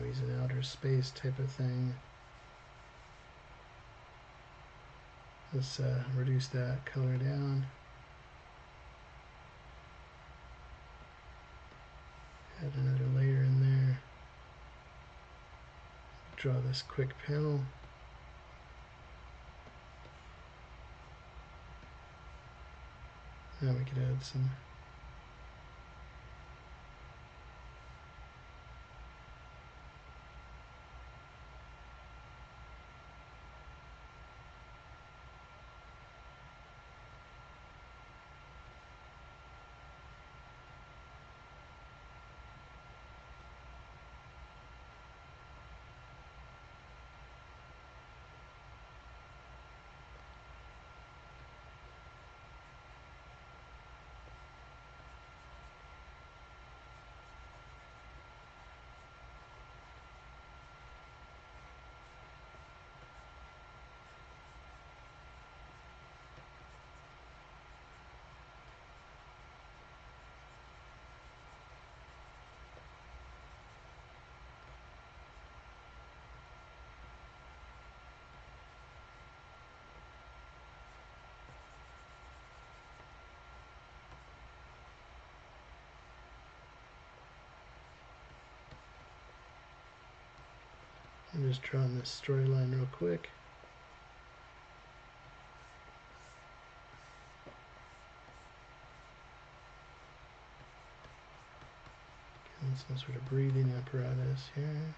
He's in outer space type of thing. Let's reduce that color down. Add another layer in there. Draw this quick panel. Now we could add some I'm just drawing this storyline real quick. Getting some sort of breathing apparatus here.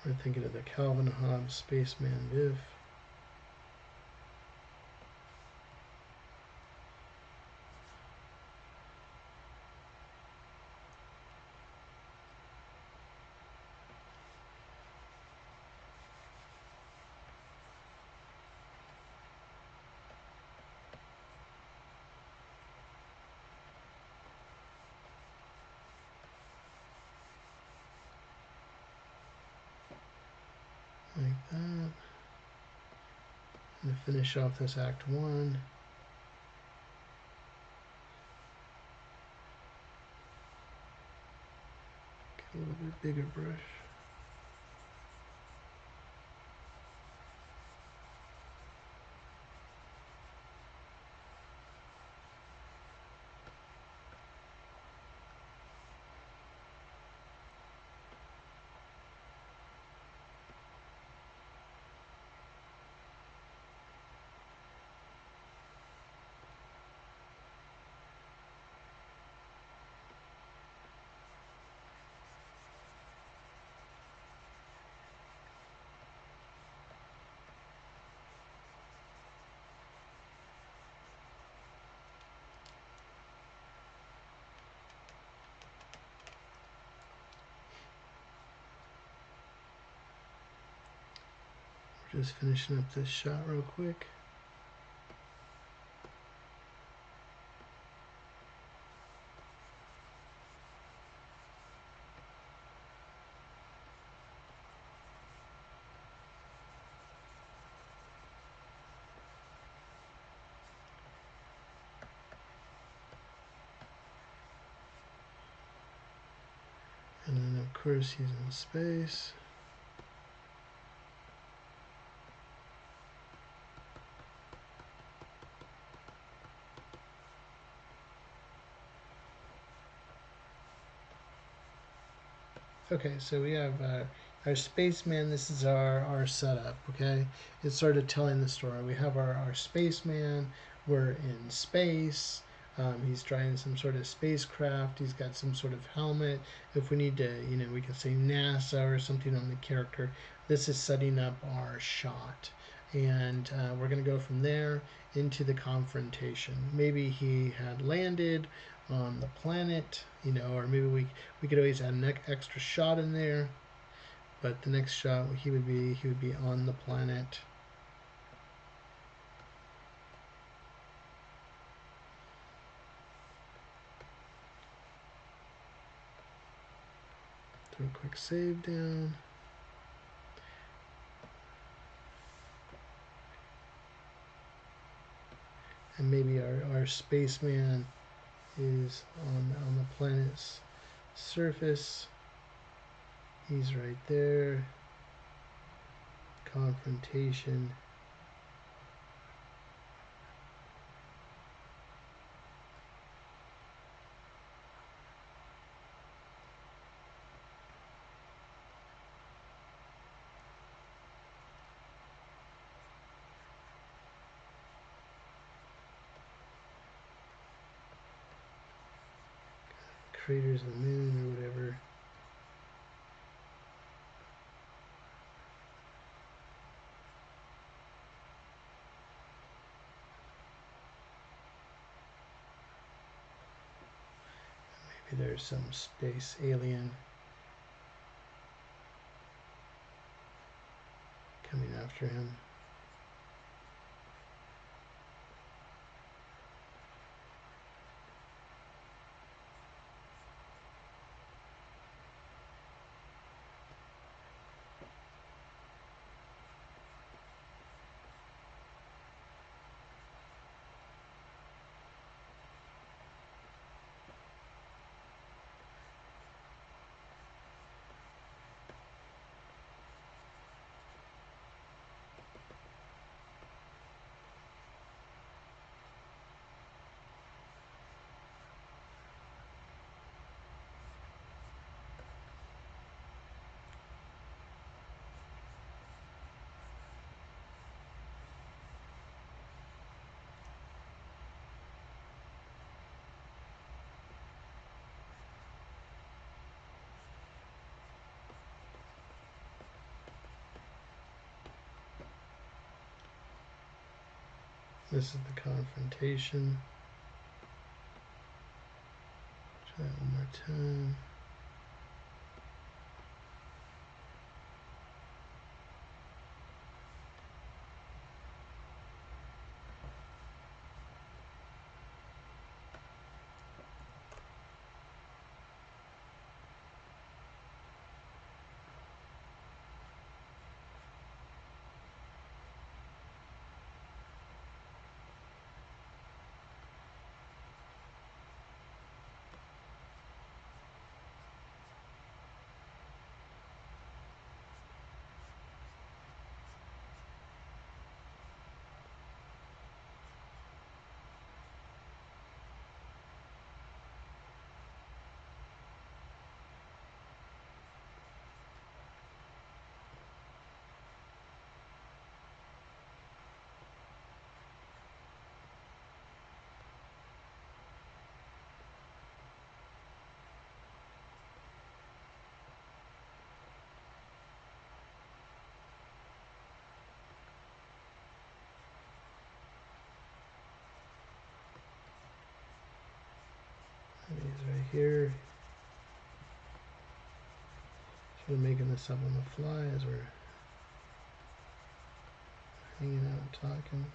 We're thinking of the Calvin Hobbes Spaceman Viv. Like that. And to finish off this Act 1. Get a little bit bigger brush. Just finishing up this shot real quick. And then of course he's in space. Okay, so we have our spaceman. This is our setup, okay? It's sort of telling the story. We have our spaceman. We're in space. He's driving some sort of spacecraft. He's got some sort of helmet. If we need to, we could say NASA or something on the character. This is setting up our shot. And we're going to go from there into the confrontation. Maybe he had landed on the planet, or maybe we could always add an extra shot in there. But the next shot he would be on the planet. Throw a quick save down. And maybe our spaceman is on the planet's surface. He's right there. Confrontation. Craters of the moon or whatever. Maybe there's some space alien coming after him. This is the confrontation. Try that one more time. And these right here. Sort of making this up on the fly as we're hanging out and talking.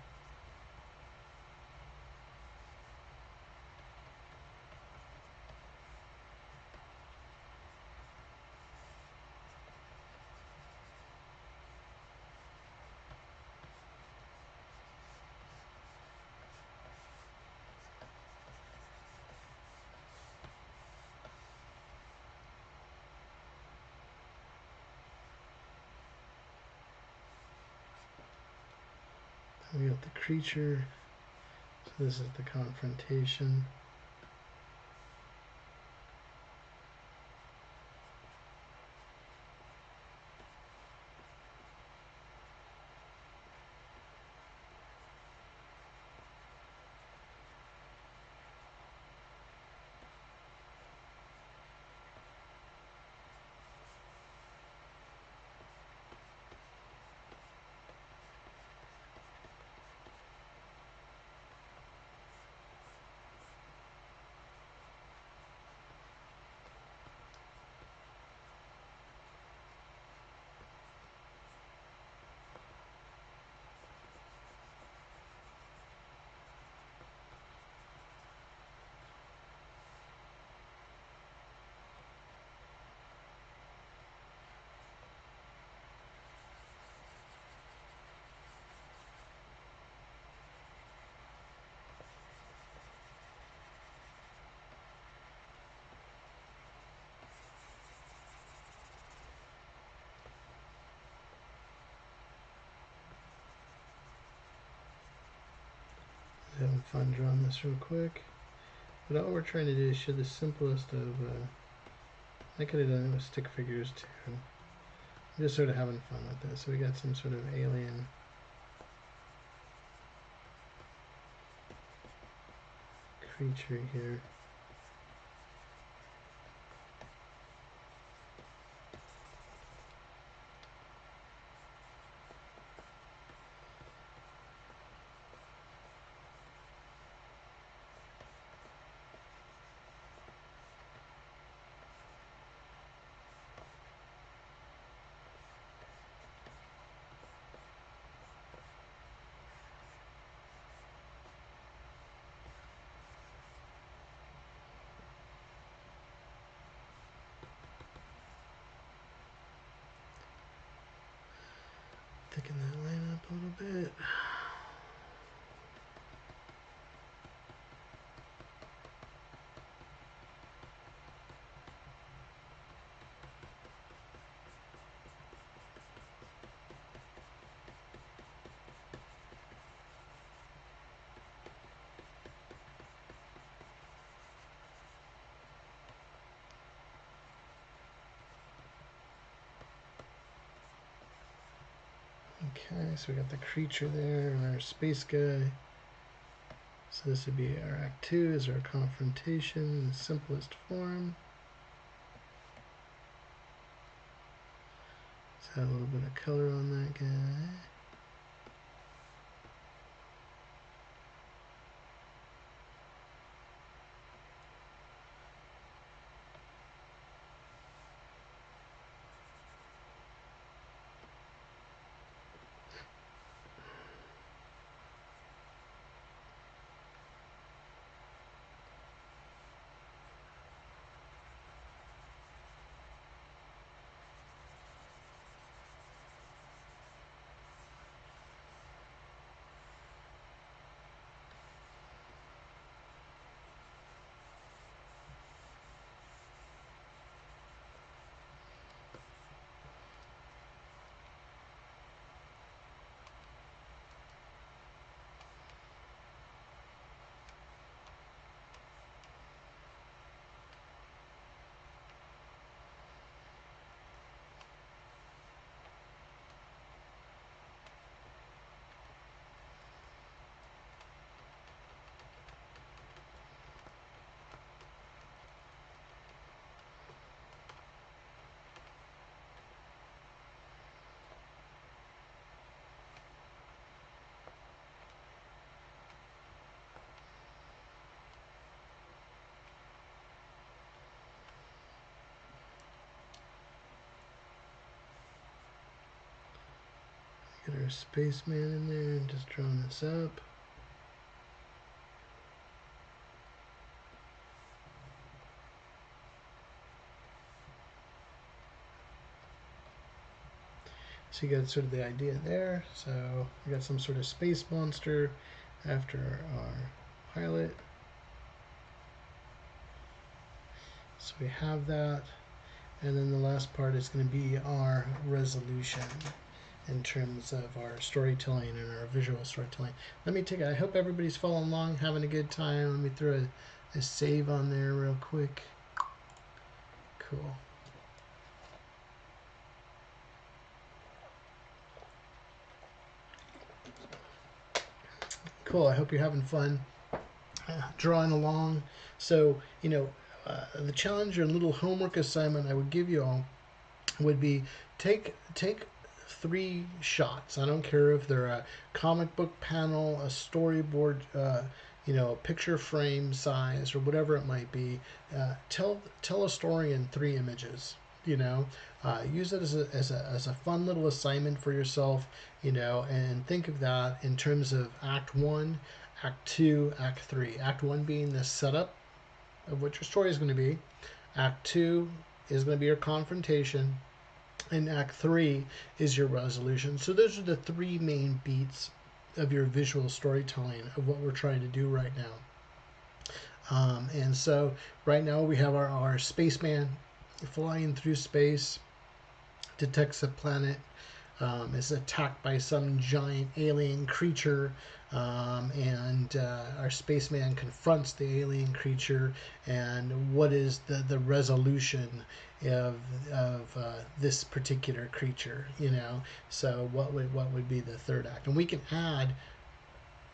We got the creature, so this is the confrontation. Having fun drawing this real quick. But all we're trying to do is show the simplest of, I could have done it with stick figures too. I'm just sort of having fun with this. So we got some sort of alien creature here. Thicken that line up a little bit. Okay, so we got the creature there and our space guy. So this would be our Act 2 is our confrontation in the simplest form. Let's add a little bit of color on that guy. Get our spaceman in there and just drawing this up. So you got sort of the idea there. So we got some sort of space monster after our pilot. So we have that. And then the last part is going to be our resolution in terms of our storytelling and our visual storytelling. I hope everybody's following along, having a good time. Let me throw a save on there real quick. Cool. Cool, I hope you're having fun drawing along. So, the challenge or little homework assignment I would give you all would be take 3 shots. I don't care if they're a comic book panel, a storyboard, a picture frame size, or whatever it might be. Tell a story in 3 images. Use it as a fun little assignment for yourself. And think of that in terms of Act 1, Act 2, Act 3. Act 1 being the setup of what your story is going to be. Act 2 is going to be your confrontation. And Act 3 is your resolution. So those are the 3 main beats of your visual storytelling of what we're trying to do right now. And so right now we have our spaceman flying through space, detects a planet, is attacked by some giant alien creature, and our spaceman confronts the alien creature. And what is the resolution of this particular creature? So what would be the third act? And we can add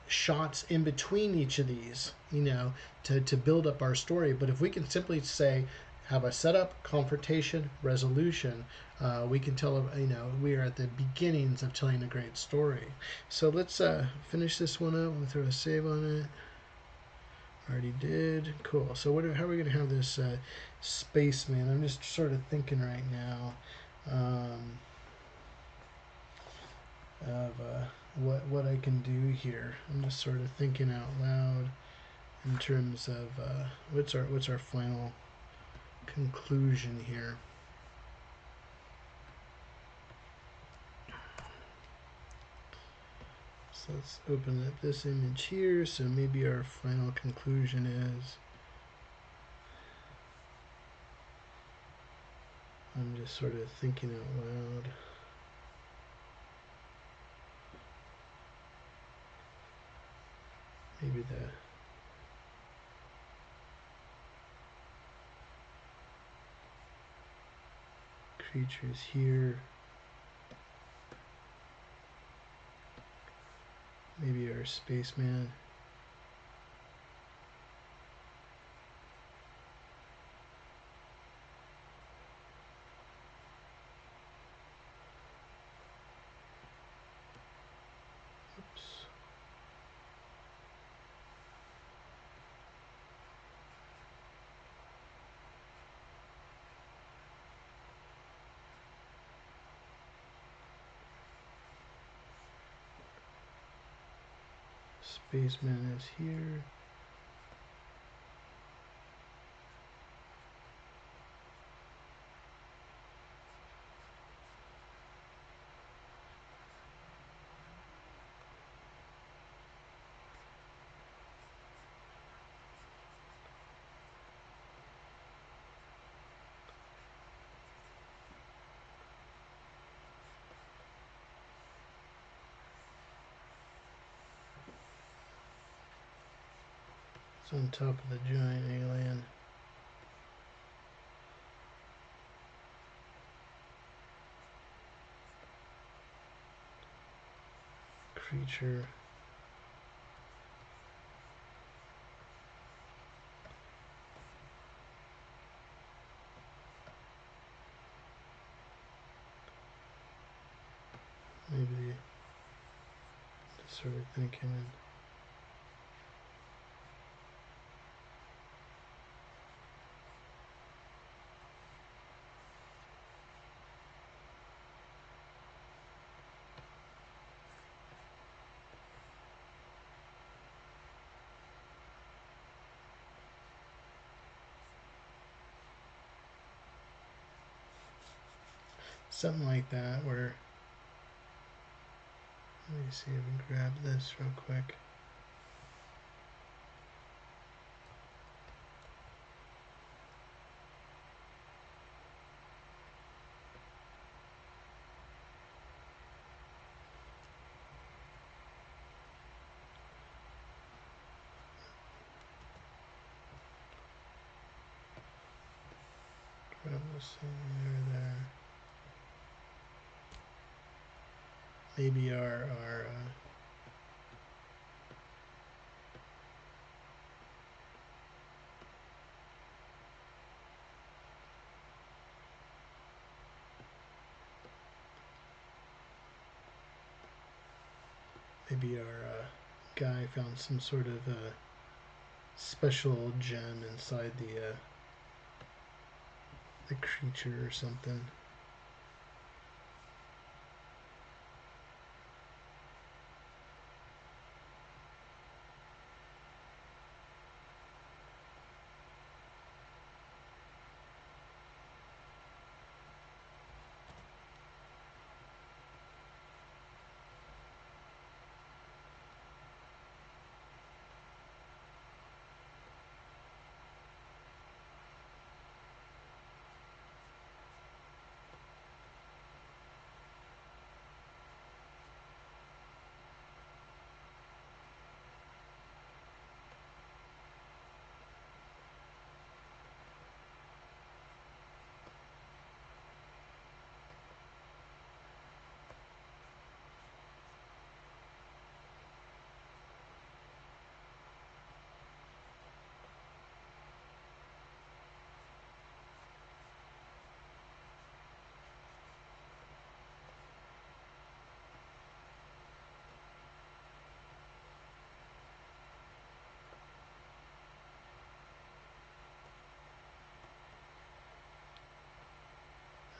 shots in between each of these, to build up our story. But if we can simply say, have a setup, confrontation, resolution, we can tell, we are at the beginnings of telling a great story. So let's finish this one up. We'll throw a save on it. Already did. Cool. So how are we going to have this spaceman? I'm just sort of thinking right now of what I can do here. I'm just sort of thinking out loud in terms of what's our final conclusion here. So let's open up this image here. So maybe our final conclusion is, I'm just sort of thinking out loud. Maybe the creatures here. Maybe our spaceman. Oops. Spaceman is here. It's on top of the giant alien creature. Maybe just sort of thinking. something like that, where, let me see if I can grab this real quick. Grab this thing there. Maybe our guy found some sort of special gem inside the creature or something.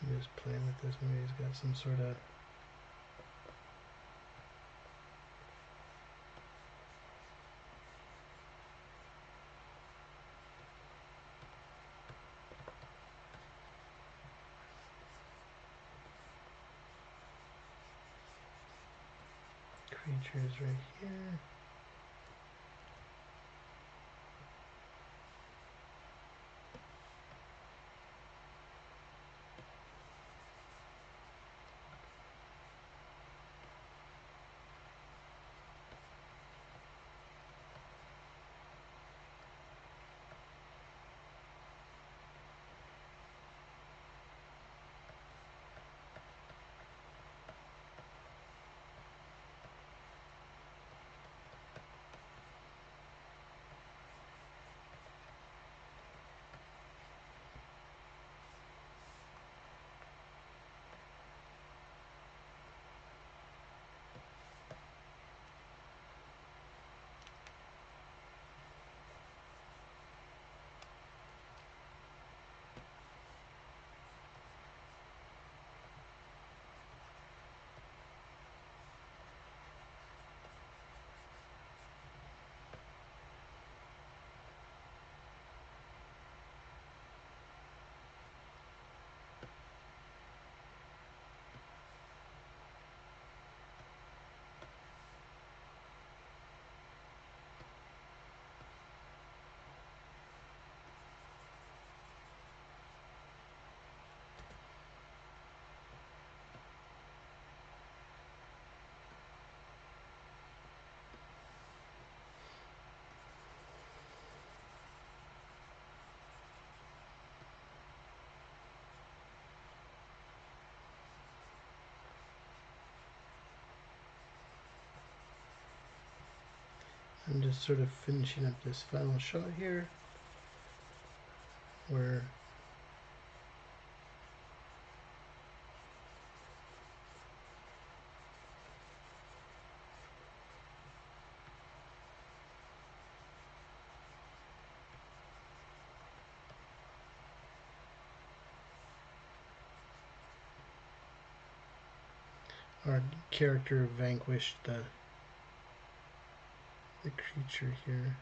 I'm just playing with this. Maybe he's got some sort of creatures right here. I'm just sort of finishing up this final shot here, where our character vanquished the creature here.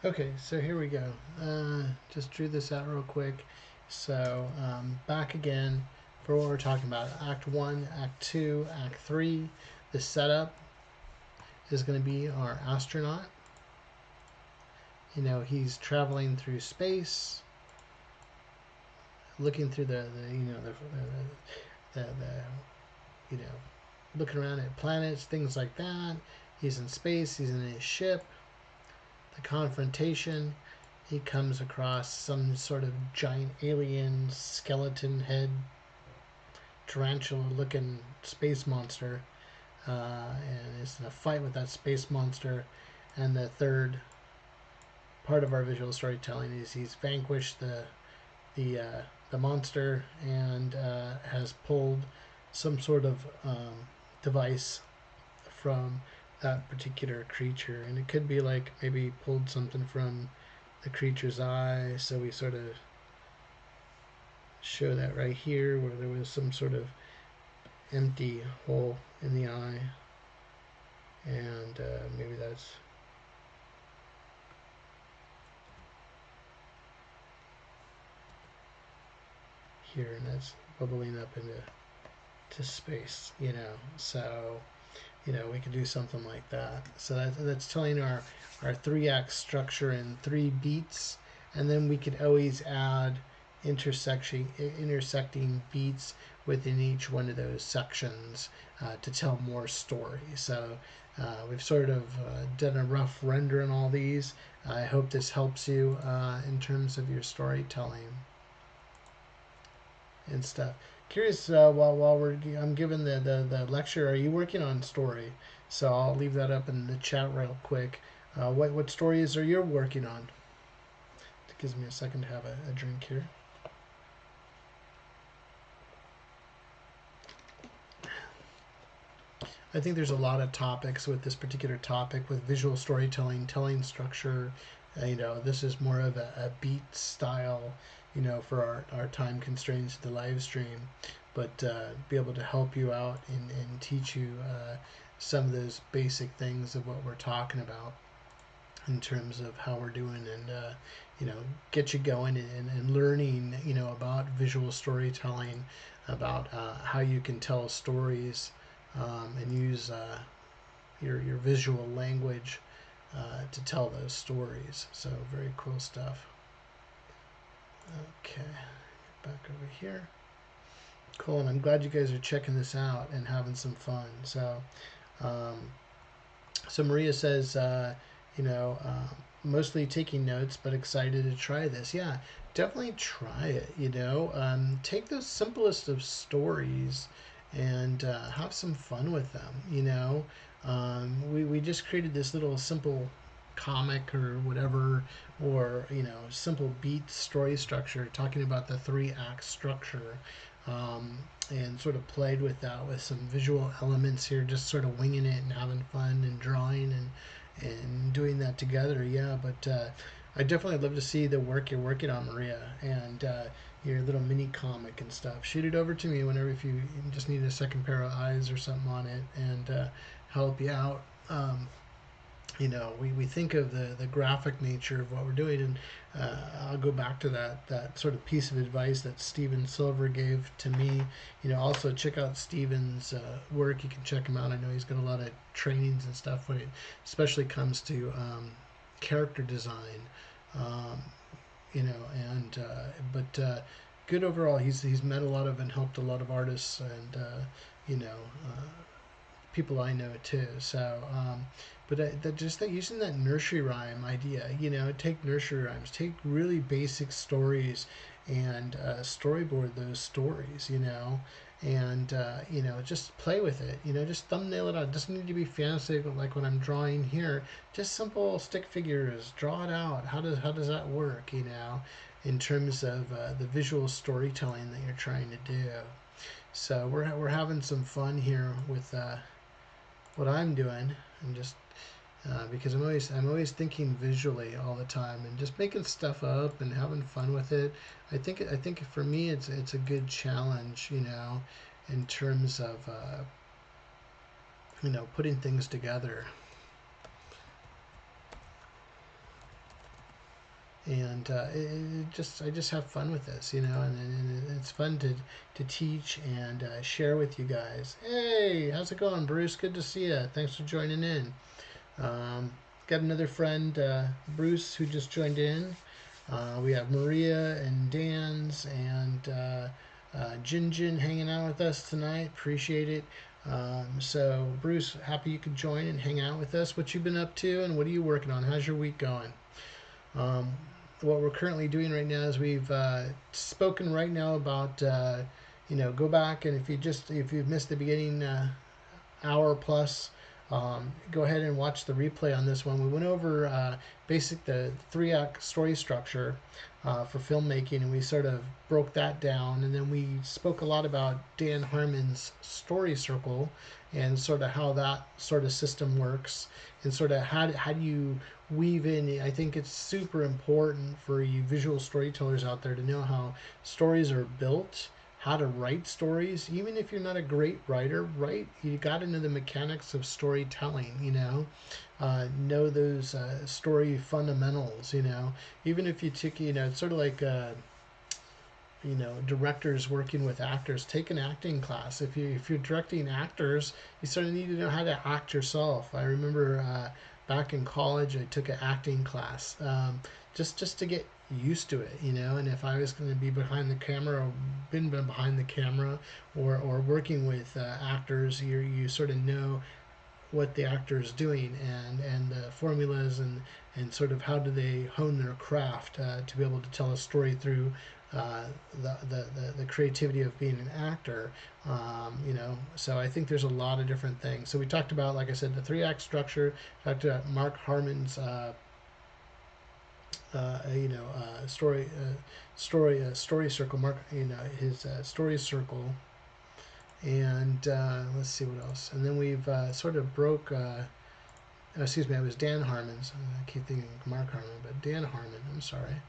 Okay, so here we go. Just drew this out real quick. So back again for what we're talking about. Act 1, Act 2, Act 3. The setup is going to be our astronaut. You know, he's traveling through space, looking through the you know, looking around at planets, things like that. He's in space, he's in his ship. The confrontation, he comes across some sort of giant alien skeleton head tarantula looking space monster, and is in a fight with that space monster. And the third part of our visual storytelling is he's vanquished the monster and has pulled some sort of device from that particular creature. And it could be like maybe pulled something from the creature's eye. So we sort of show that right here where there was some sort of empty hole in the eye. And maybe that's here, and that's bubbling up into space, you know. So, you know, we could do something like that. So that's telling our 3-act structure in 3 beats, and then we could always add intersecting beats within each one of those sections to tell more story. So we've sort of done a rough render on all these. I hope this helps you in terms of your storytelling and stuff. Curious, while I'm giving the lecture, are you working on story? So I'll leave that up in the chat real quick. What stories are you working on? It gives me a second to have a drink here. I think there's a lot of topics with this particular topic with visual storytelling, telling structure. You know, this is more of a beat style, you know, for our time constraints of the live stream, but be able to help you out and teach you some of those basic things of what we're talking about in terms of how we're doing, and you know, get you going and learning, you know, about visual storytelling, about how you can tell stories and use your visual language to tell those stories. So very cool stuff. Okay, back over here. Cool, and I'm glad you guys are checking this out and having some fun. So, so Maria says, you know, mostly taking notes, but excited to try this. Yeah, definitely try it. You know, take the simplest of stories and have some fun with them. You know, we just created this little simple comic or whatever, or you know, simple beat story structure, talking about the 3-act structure. And sort of played with that with some visual elements here, just sort of winging it and having fun and drawing and doing that together. Yeah, but I definitely love to see the work you're working on, Maria, and your little mini comic and stuff. Shoot it over to me whenever, if you just need a second pair of eyes or something on it, and help you out. You know, we think of the graphic nature of what we're doing, and I'll go back to that sort of piece of advice that Steven Silver gave to me. You know, also check out Steven's work. You can check him out. I know he's got a lot of trainings and stuff when it especially comes to character design. You know, and but good overall. He's met a lot of and helped a lot of artists, and you know, people I know too. So, but just that using that nursery rhyme idea, you know, take nursery rhymes, take really basic stories, and storyboard those stories, you know, and you know, just play with it, you know, just thumbnail it out. It doesn't need to be fancy like what I'm drawing here. Just simple stick figures, draw it out. How does that work, you know, in terms of the visual storytelling that you're trying to do. So we're having some fun here with what I'm doing, and just because I'm always thinking visually all the time, and just making stuff up and having fun with it. I think for me it's a good challenge, you know, in terms of you know, putting things together. and I just have fun with this, and it's fun to teach and share with you guys. Hey, how's it going, Bruce? Good to see you. Thanks for joining in. Um, got another friend, Bruce, who just joined in. We have Maria and Dan's and Jin Jin hanging out with us tonight. Appreciate it. So, Bruce, happy you could join and hang out with us. What you been up to, and what are you working on? How's your week going? Um, what we're currently doing right now is we've spoken right now about go back, and if you've missed the beginning hour plus, go ahead and watch the replay on this one. We went over the 3-act story structure for filmmaking, and we sort of broke that down, and then we spoke a lot about Dan Harmon's story circle and sort of how that sort of system works, and sort of how do you weave in. I think it's super important for you visual storytellers out there to know how stories are built, how to write stories. Even if you're not a great writer, you got to know the mechanics of storytelling, know those story fundamentals, even if you took, it's sort of like directors working with actors. Take an acting class. If you're directing actors, you sort of need to know how to act yourself. I remember back in college, I took an acting class, just to get used to it, And if I was going to be behind the camera, or been behind the camera, or working with actors, you sort of know what the actor is doing, and the formulas, and sort of how do they hone their craft to be able to tell a story through the creativity of being an actor. So I think there's a lot of different things. So we talked about, like I said, the 3-act structure. Talked about Mark Harmon's story circle. Mark, his story circle. And let's see what else. And then we've sort of broke. Excuse me, it was Dan Harmon's. I keep thinking Mark Harmon, but Dan Harmon. I'm sorry.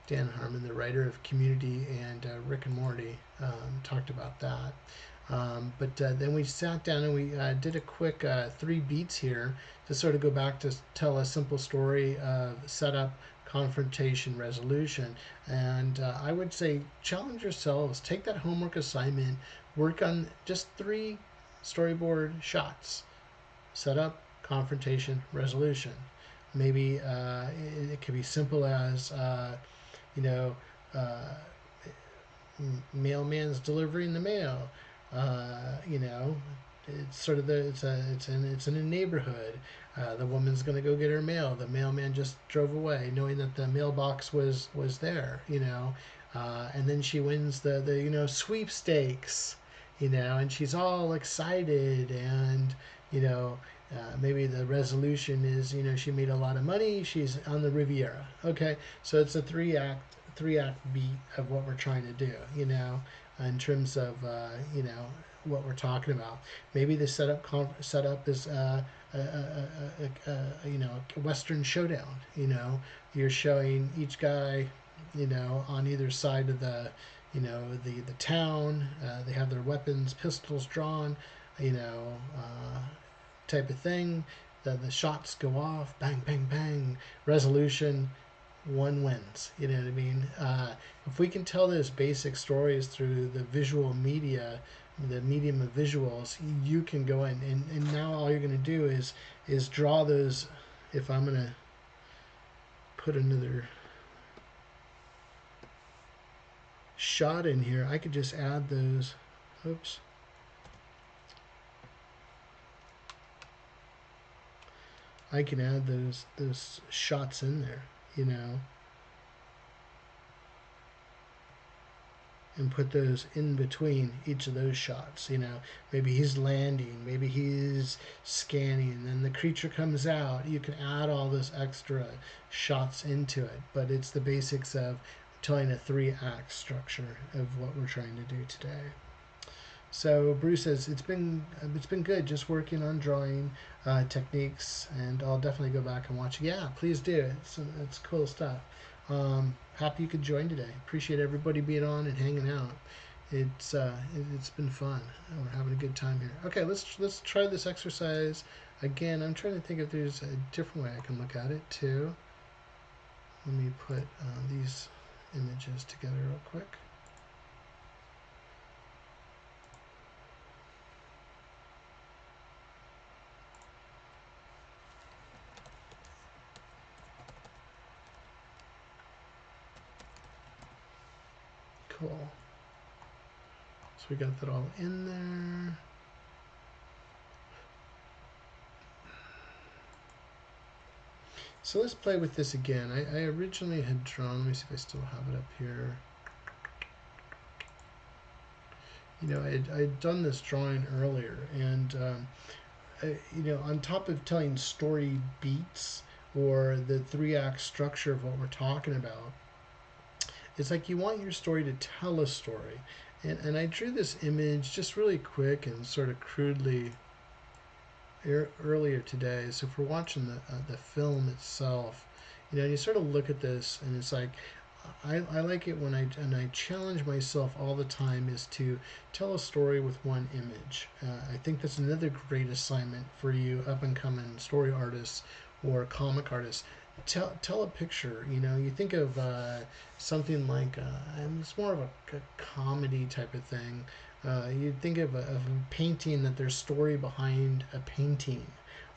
Dan Harmon, the writer of Community and Rick and Morty, talked about that. But then we sat down and we did a quick 3 beats here to sort of go back to tell a simple story of setup, confrontation, resolution. And I would say challenge yourselves, take that homework assignment, work on just 3 storyboard shots: setup, confrontation, resolution. Maybe it could be simple as you know, uh, mailman's delivering the mail. It's sort of it's in a neighborhood. The woman's gonna go get her mail. The mailman just drove away, knowing that the mailbox was there. And then she wins the sweepstakes. And she's all excited, and maybe the resolution is she made a lot of money. She's on the Riviera. Okay, so it's a 3-act beat of what we're trying to do. In terms of what we're talking about. Maybe the setup is a Western showdown. You're showing each guy on either side of the town. They have their weapons, pistols drawn. Type of thing. The shots go off, bang, bang, bang. Resolution, one wins. You know what I mean? If we can tell those basic stories through the visual media, the medium of visuals, you can go in, and now all you're going to do is draw those. If I'm going to put another shot in here, I could just add those. Oops. I can add those shots in there, and put those in between each of those shots. Maybe he's landing, maybe he's scanning, and then the creature comes out. You can add all those extra shots into it, but it's the basics of telling a 3-act structure of what we're trying to do today. So Bruce says it's been good just working on drawing techniques, and I'll definitely go back and watch. Yeah, please do. It's cool stuff. Happy you could join today. Appreciate everybody being on and hanging out. It's been fun. We're having a good time here. Okay, let's try this exercise again. I'm trying to think if there's a different way I can look at it too. Let me put these images together real quick. Cool. So we got that all in there. So let's play with this again. I originally had drawn, let me see if I still have it up here. You know, I'd done this drawing earlier, and you know, on top of telling story beats or the 3-act structure of what we're talking about, it's like you want your story to tell a story. And I drew this image just really quick and sort of crudely earlier today. So if we're watching the film itself, you know, you sort of look at this and it's like, I like it when I challenge myself all the time is to tell a story with one image. I think that's another great assignment for you up and coming story artists or comic artists. Tell a picture. You know, you think of something like and it's more of a comedy type of thing. You think of a painting that there's story behind a painting,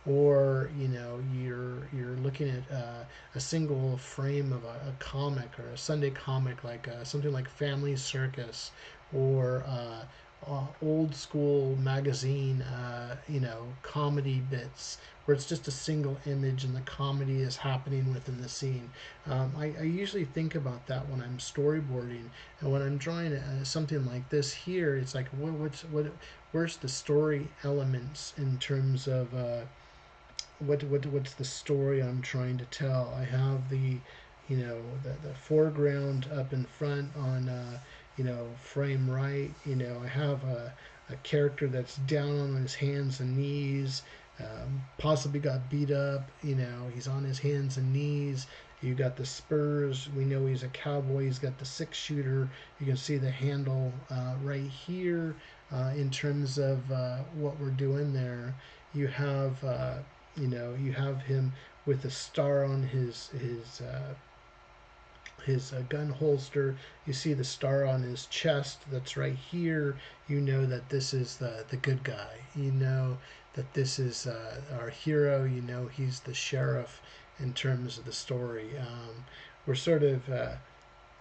or you know you're looking at a single frame of a comic or a Sunday comic like something like Family Circus or old school magazine you know comedy bits where it's just a single image and the comedy is happening within the scene. I usually think about that when I'm storyboarding, and when I'm drawing something like this here, it's like where's the story elements in terms of what's the story I'm trying to tell. I have the you know the foreground up in front on you know frame right. You know I have a character that's down on his hands and knees, possibly got beat up. You know he's on his hands and knees. You got the spurs. We know he's a cowboy. He's got the 6-shooter. You can see the handle right here in terms of what we're doing there. You have you know you have him with a star on his gun holster. You see the star on his chest that's right here. You know that this is the good guy. You know that this is our hero. You know he's the sheriff in terms of the story. We're sort of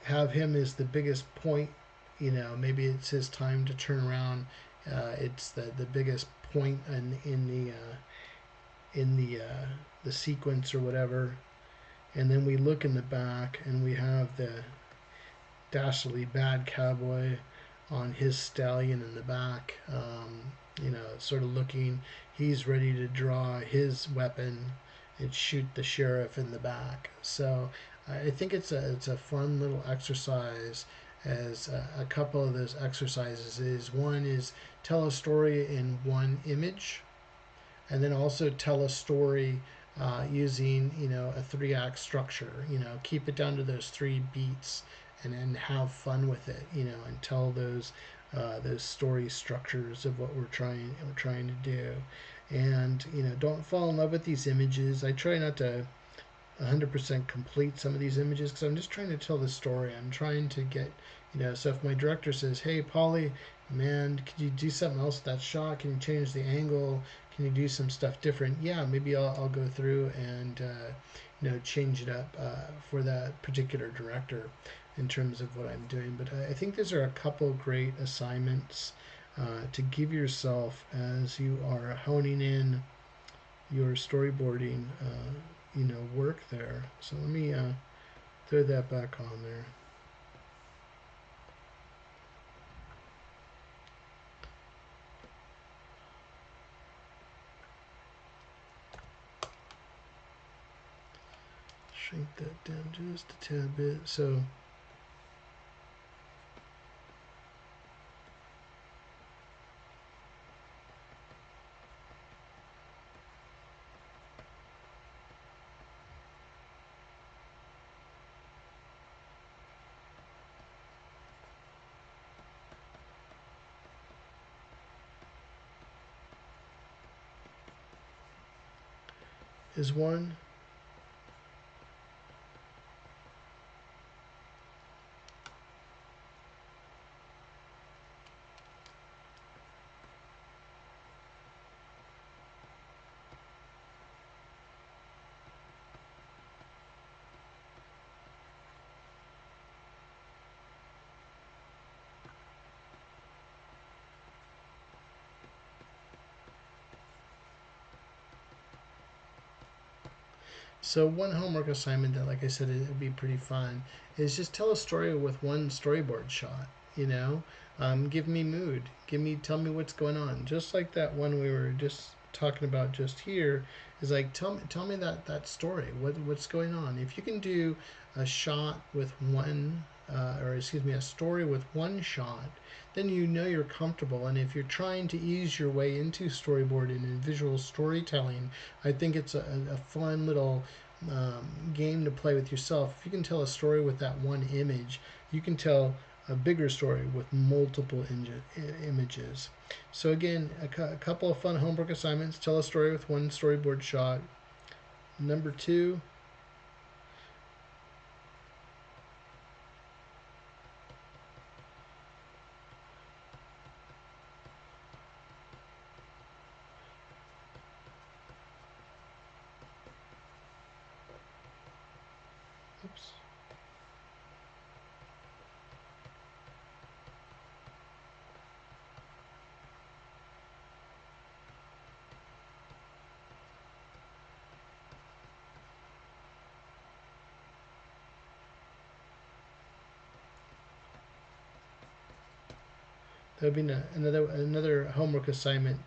have him as the biggest point. You know maybe it's his time to turn around. It's the biggest point in the sequence or whatever. And then we look in the back and we have the dastardly bad cowboy on his stallion in the back. You know, sort of looking, he's ready to draw his weapon and shoot the sheriff in the back. So I think it's a fun little exercise. As a couple of those exercises is one is tell a story in one image, and then also tell a story using you know a 3-act structure. You know keep it down to those 3 beats and then have fun with it. You know and tell those story structures of what we're trying to do. And you know don't fall in love with these images. I try not to 100% complete some of these images because I'm just trying to tell the story. I'm trying to get, you know, so if my director says, hey, Polly, man, could you do something else with that shot? Can you change the angle? Can you do some stuff different? Yeah, maybe I'll go through and, you know, change it up for that particular director in terms of what I'm doing. But I think these are a couple great assignments to give yourself as you are honing in your storyboarding you know work there. So let me throw that back on there. Shrink that down just a tad bit. So is one So one homework assignment that, like I said, it'd be pretty fun is just tell a story with one storyboard shot. You know, give me mood, tell me what's going on. Just like that one we were just talking about just here is like tell me that story. What's going on? If you can do a shot with one, or excuse me, a story with one shot, then you know you're comfortable. And if you're trying to ease your way into storyboarding and visual storytelling, I think it's a fun little game to play with yourself. If you can tell a story with that one image, you can tell a bigger story with multiple images. So again, a couple of fun homework assignments. Tell a story with one storyboard shot. Number 2, oops. That would be another homework assignment.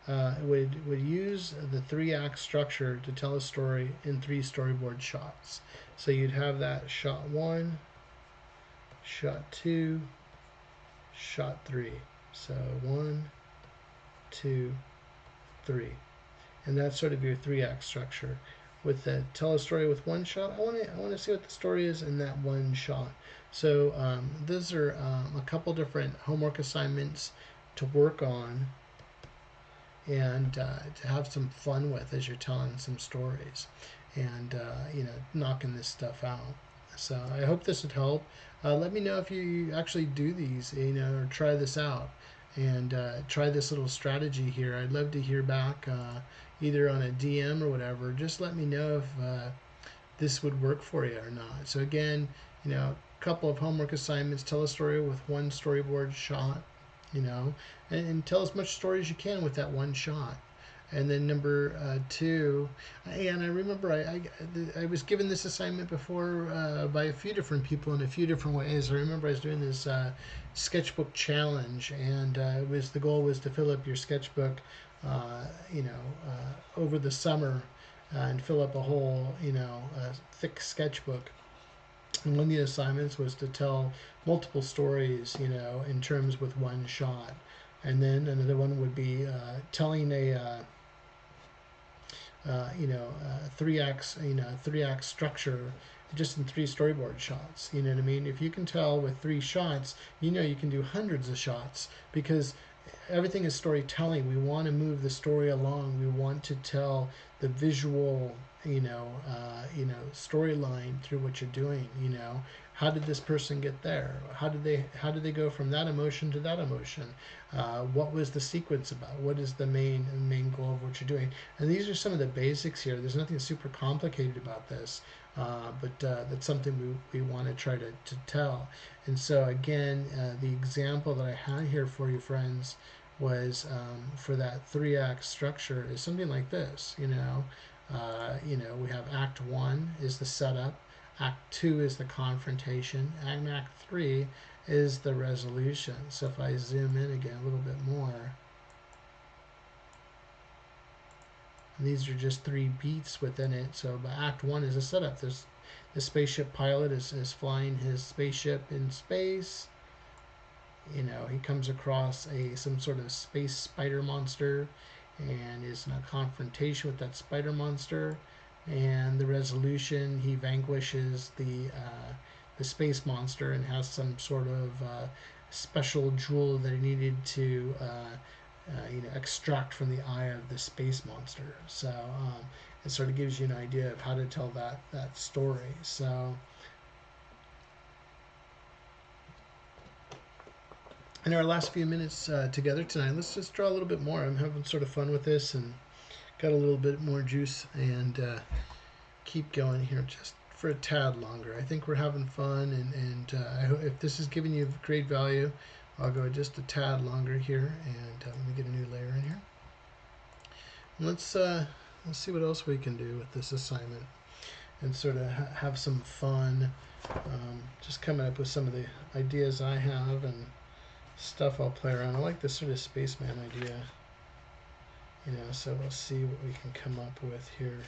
Would use the 3-act structure to tell a story in 3 storyboard shots. So you'd have that shot 1, shot 2, shot 3. So 1, 2, 3, and that's sort of your 3-act structure. With the tell a story with one shot, I want to see what the story is in that one shot. So those are a couple different homework assignments to work on and to have some fun with as you're telling some stories and knocking this stuff out. So I hope this would help. Let me know if you actually do these, or try this out and try this little strategy here. I'd love to hear back either on a DM or whatever. Just let me know if this would work for you or not. So again, a couple of homework assignments. Tell a story with one storyboard shot, and tell as much story as you can with that one shot. And then number 2, and I remember I was given this assignment before by a few different people in a few different ways. I remember I was doing this sketchbook challenge, and the goal was to fill up your sketchbook, over the summer, and fill up a whole, thick sketchbook. And one of the assignments was to tell multiple stories, in terms with one shot. And then another one would be telling a 3-act structure just in 3 storyboard shots. You know what I mean? If you can tell with 3 shots, you can do hundreds of shots, because everything is storytelling. We want to move the story along. We want to tell the visual, storyline through what you're doing. How did this person get there? How did they go from that emotion to that emotion? What was the sequence about? What is the main goal of what you're doing? And these are some of the basics here. There's nothing super complicated about this, but that's something we want to try to tell. And so again, the example that I had here for you, friends, was for that 3-act structure is something like this. We have Act 1 is the setup, Act 2 is the confrontation, and Act 3 is the resolution. So if I zoom in again a little bit more, and these are just 3 beats within it. So Act 1 is a setup. There's the spaceship pilot is flying his spaceship in space. He comes across some sort of space spider monster and is in a confrontation with that spider monster. And the resolution, he vanquishes the space monster and has some sort of special jewel that he needed to extract from the eye of the space monster. So it sort of gives you an idea of how to tell that story. So in our last few minutes together tonight, let's just draw a little bit more. I'm having sort of fun with this and got a little bit more juice, and keep going here just for a tad longer. I think we're having fun, and I hope if this is giving you great value, I'll go just a tad longer here, and let me get a new layer in here. Let's see what else we can do with this assignment. and sort of have some fun. Just coming up with some of the ideas I have and stuff I'll play around. I like this sort of spaceman idea, so we'll see what we can come up with here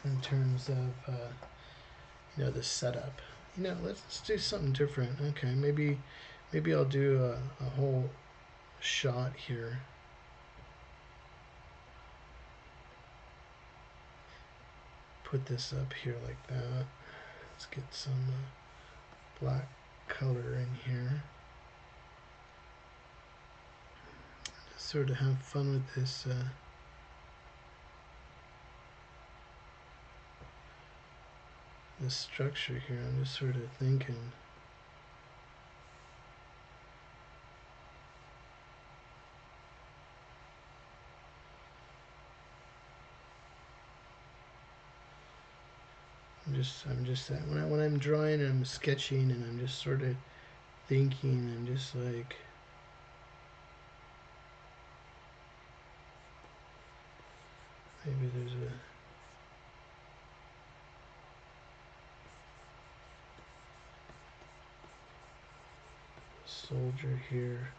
in terms of the setup. Let's do something different. Okay, maybe I'll do a whole shot here. Put this up here like that. Let's get some black color in here. Just sort of have fun with this. This structure here. I'm just sort of thinking. I'm just when I'm drawing and I'm sketching and I'm just sort of thinking, I'm just like maybe there's a soldier here.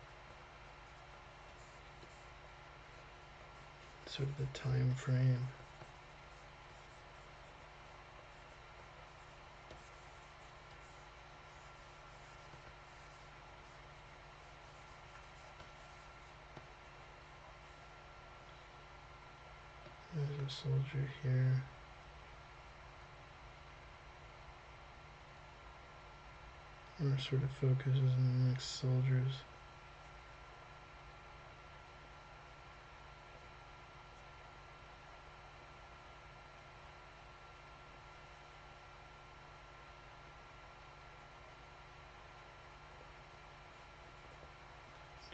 Sort of the time frame. There's a soldier here. Or sort of focuses on the next soldiers.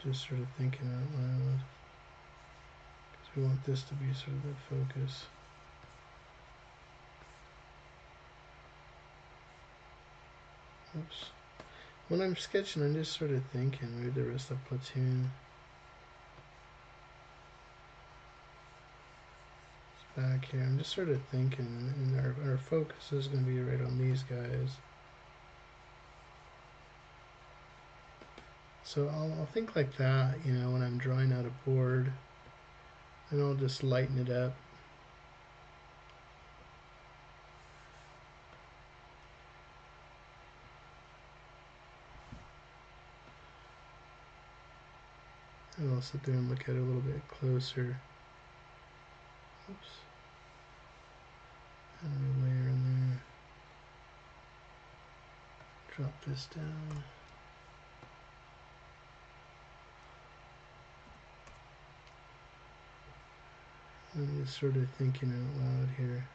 Just sort of thinking out loud. Because we want this to be sort of the focus. Oops. When I'm sketching, I'm just sort of thinking, maybe the rest of the platoon. It's back here. I'm just sort of thinking, and our focus is going to be right on these guys. So I'll think like that, when I'm drawing out a board, and I'll just lighten it up. And I'll sit there and look at it a little bit closer. Oops. And a layer in there. Drop this down. I'm just sort of thinking out loud here.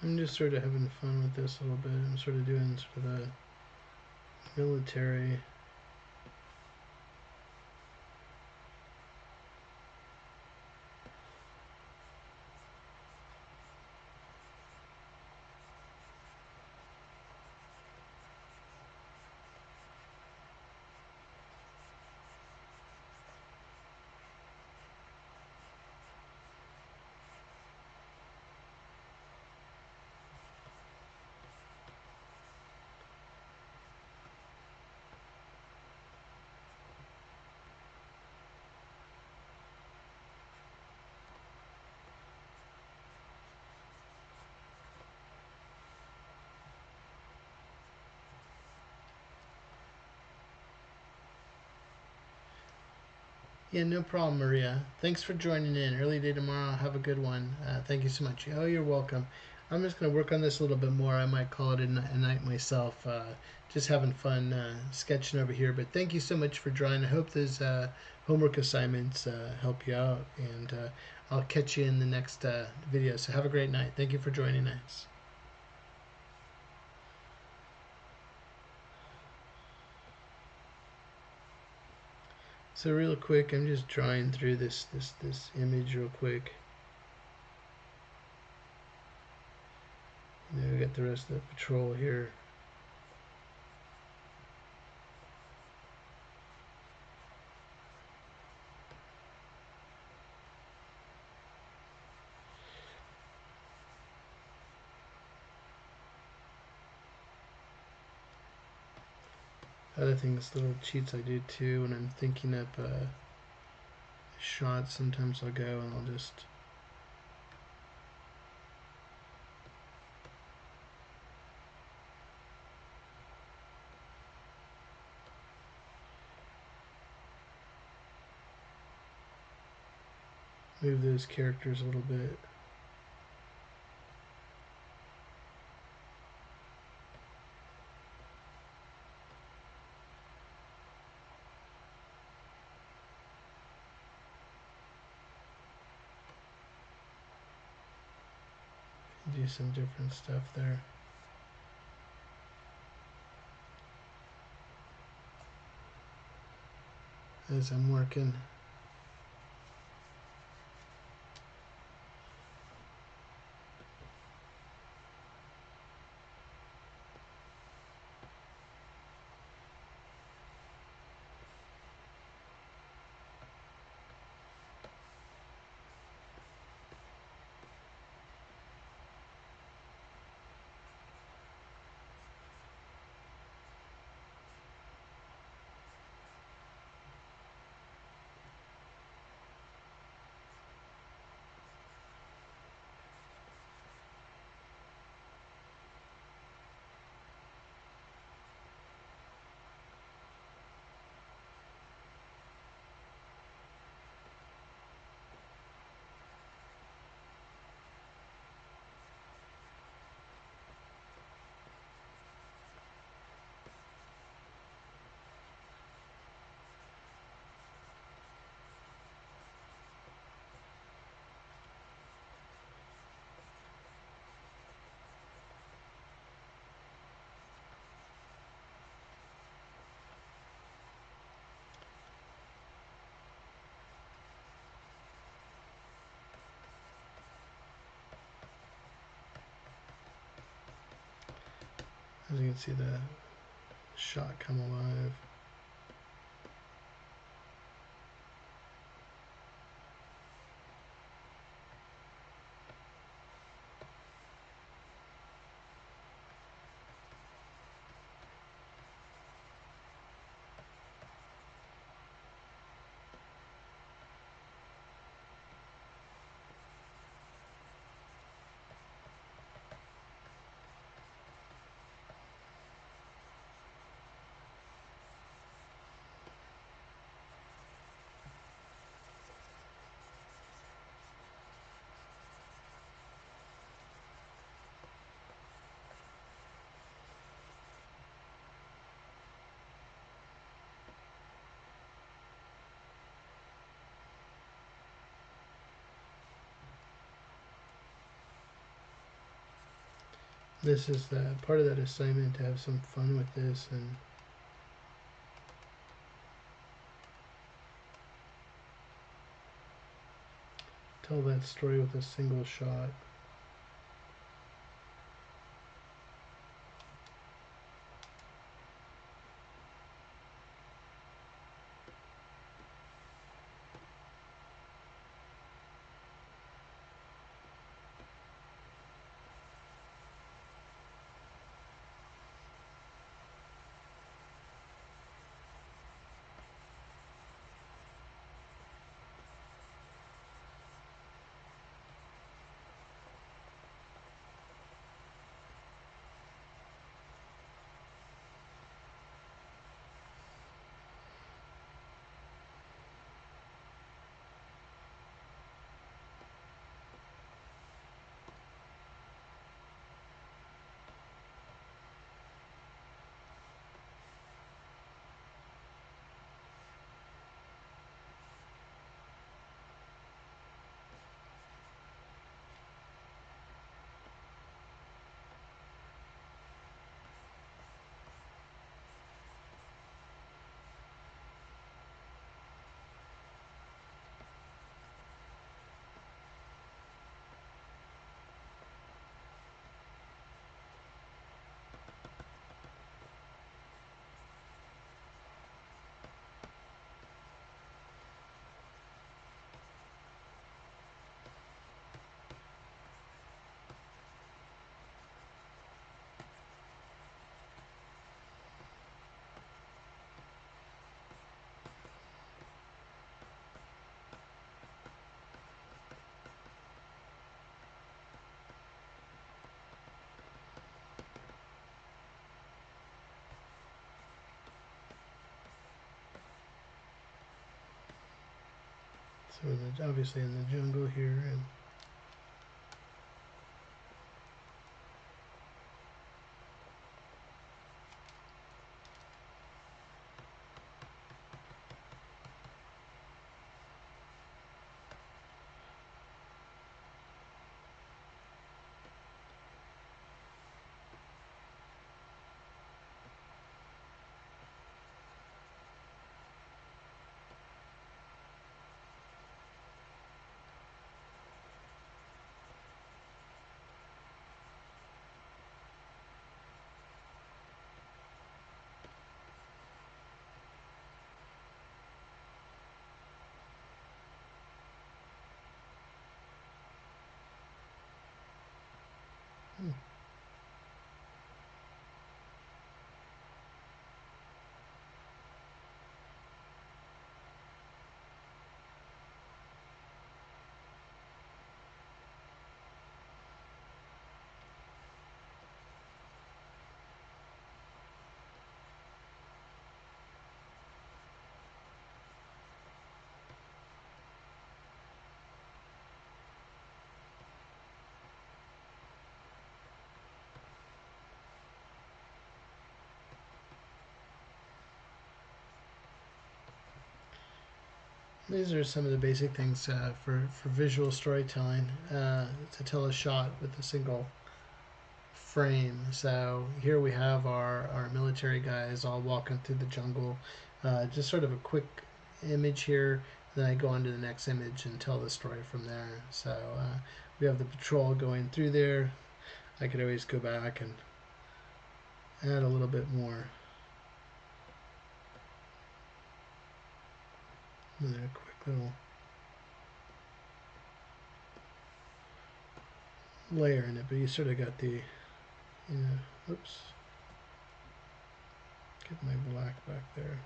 I'm just sort of having fun with this a little bit. I'm sort of doing sort of a military. Yeah, no problem, Maria. Thanks for joining in. Early day tomorrow. Have a good one. Thank you so much. Oh, you're welcome. I'm just going to work on this a little bit more. I might call it a night myself. Just having fun sketching over here. But thank you so much for joining. I hope those homework assignments help you out. And I'll catch you in the next video. So have a great night. Thank you for joining us. So real quick, I'm just drawing through this image real quick. We got the rest of the patrol here. Other things, little cheats I do too when I'm thinking up shots. Sometimes I'll go and I'll just move those characters a little bit. Do some different stuff there. As I'm working. As you can see, the shot come alive. this is the part of that assignment, to have some fun with this and tell that story with a single shot. So obviously in the jungle here, and these are some of the basic things for visual storytelling, to tell a shot with a single frame. So here we have our military guys all walking through the jungle. Just sort of a quick image here. Then I go on to the next image and tell the story from there. So we have the patrol going through there. I could always go back and add a little bit more. Another quick little layer in it, but you sort of got the, oops, get my black back there.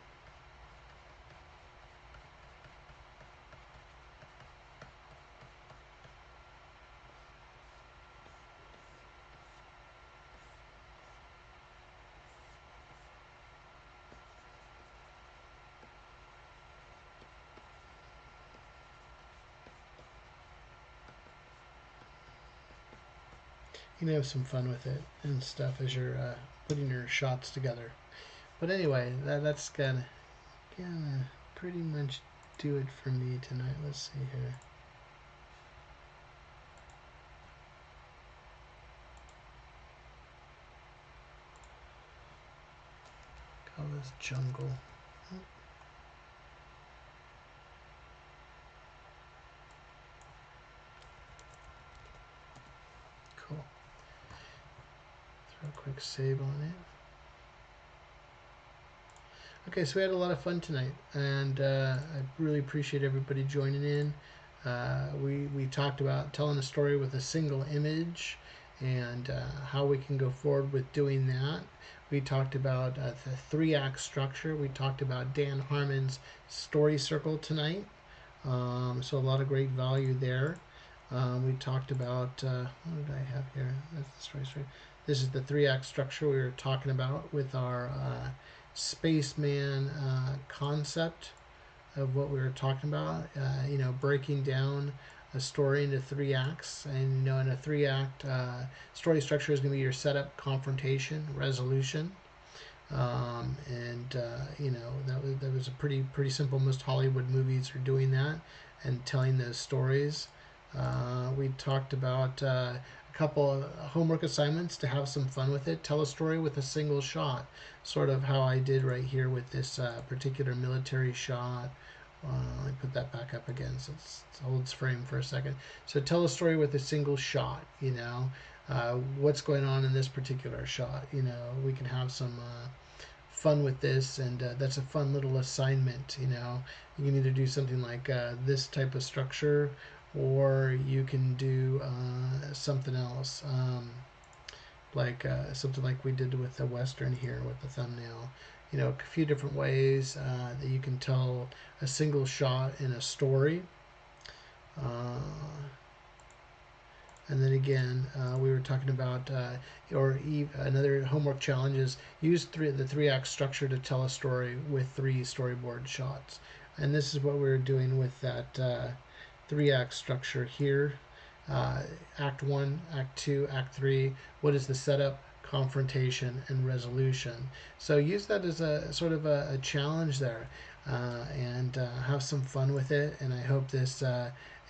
You can have some fun with it and stuff as you're putting your shots together. But anyway, that's gonna pretty much do it for me tonight. Let's see here. was jungle. Cool. Throw a quick save on it. Okay, so we had a lot of fun tonight, and I really appreciate everybody joining in. We talked about telling a story with a single image and how we can go forward with doing that. We talked about the 3-act structure. We talked about Dan Harmon's story circle tonight. So a lot of great value there. We talked about, what did I have here? That's the story. This is the 3-act structure we were talking about with our spaceman concept of what we were talking about. Breaking down a story into 3 acts, and in a 3-act story structure is going to be your setup, confrontation, resolution. That was a pretty simple. Most Hollywood movies are doing that and telling those stories. We talked about a couple of homework assignments to have some fun with it. Tell a story with a single shot, sort of how I did right here with this particular military shot. Let me put that back up again so it holds frame for a second. So tell a story with a single shot. What's going on in this particular shot. We can have some fun with this, and that's a fun little assignment. You can either do something like this type of structure, or you can do something else, like something like we did with the Western here with the thumbnail. A few different ways that you can tell a single shot in a story. And then again, we were talking about, another homework challenge is use the 3-act structure to tell a story with 3 storyboard shots. And this is what we were doing with that 3-act structure here. Act 1, Act 2, Act 3. What is the setup, confrontation, and resolution? So use that as a sort of a challenge there, and have some fun with it. And I hope this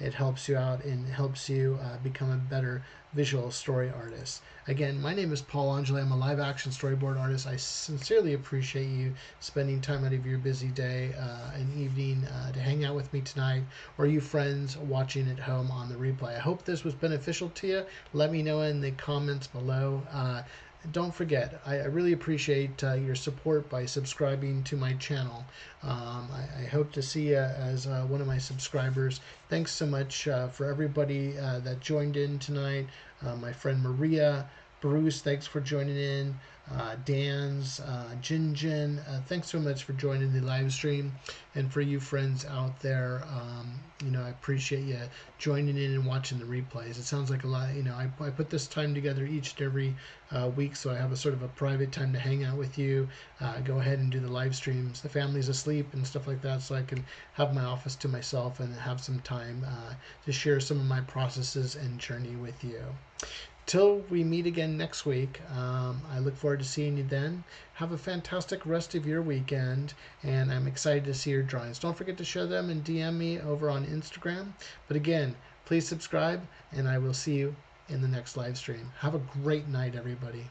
it helps you out and helps you become a better visual story artist. Again, my name is Paul Angeli. I'm a live action storyboard artist. I sincerely appreciate you spending time out of your busy day and evening to hang out with me tonight, or you friends watching at home on the replay. I hope this was beneficial to you. Let me know in the comments below. Don't forget, I really appreciate your support by subscribing to my channel. I hope to see you as one of my subscribers. Thanks so much for everybody that joined in tonight. My friend Maria, Bruce, thanks for joining in. Dan's, Jin, thanks so much for joining the live stream. And for you friends out there, I appreciate you joining in and watching the replays. It sounds like a lot. I put this time together each and every week, so I have a sort of a private time to hang out with you, go ahead and do the live streams. The family's asleep and stuff like that, so I can have my office to myself and have some time to share some of my processes and journey with you. Till we meet again next week, I look forward to seeing you then. Have a fantastic rest of your weekend, and I'm excited to see your drawings. Don't forget to share them and DM me over on Instagram. But again, please subscribe, and I will see you in the next live stream. Have a great night, everybody.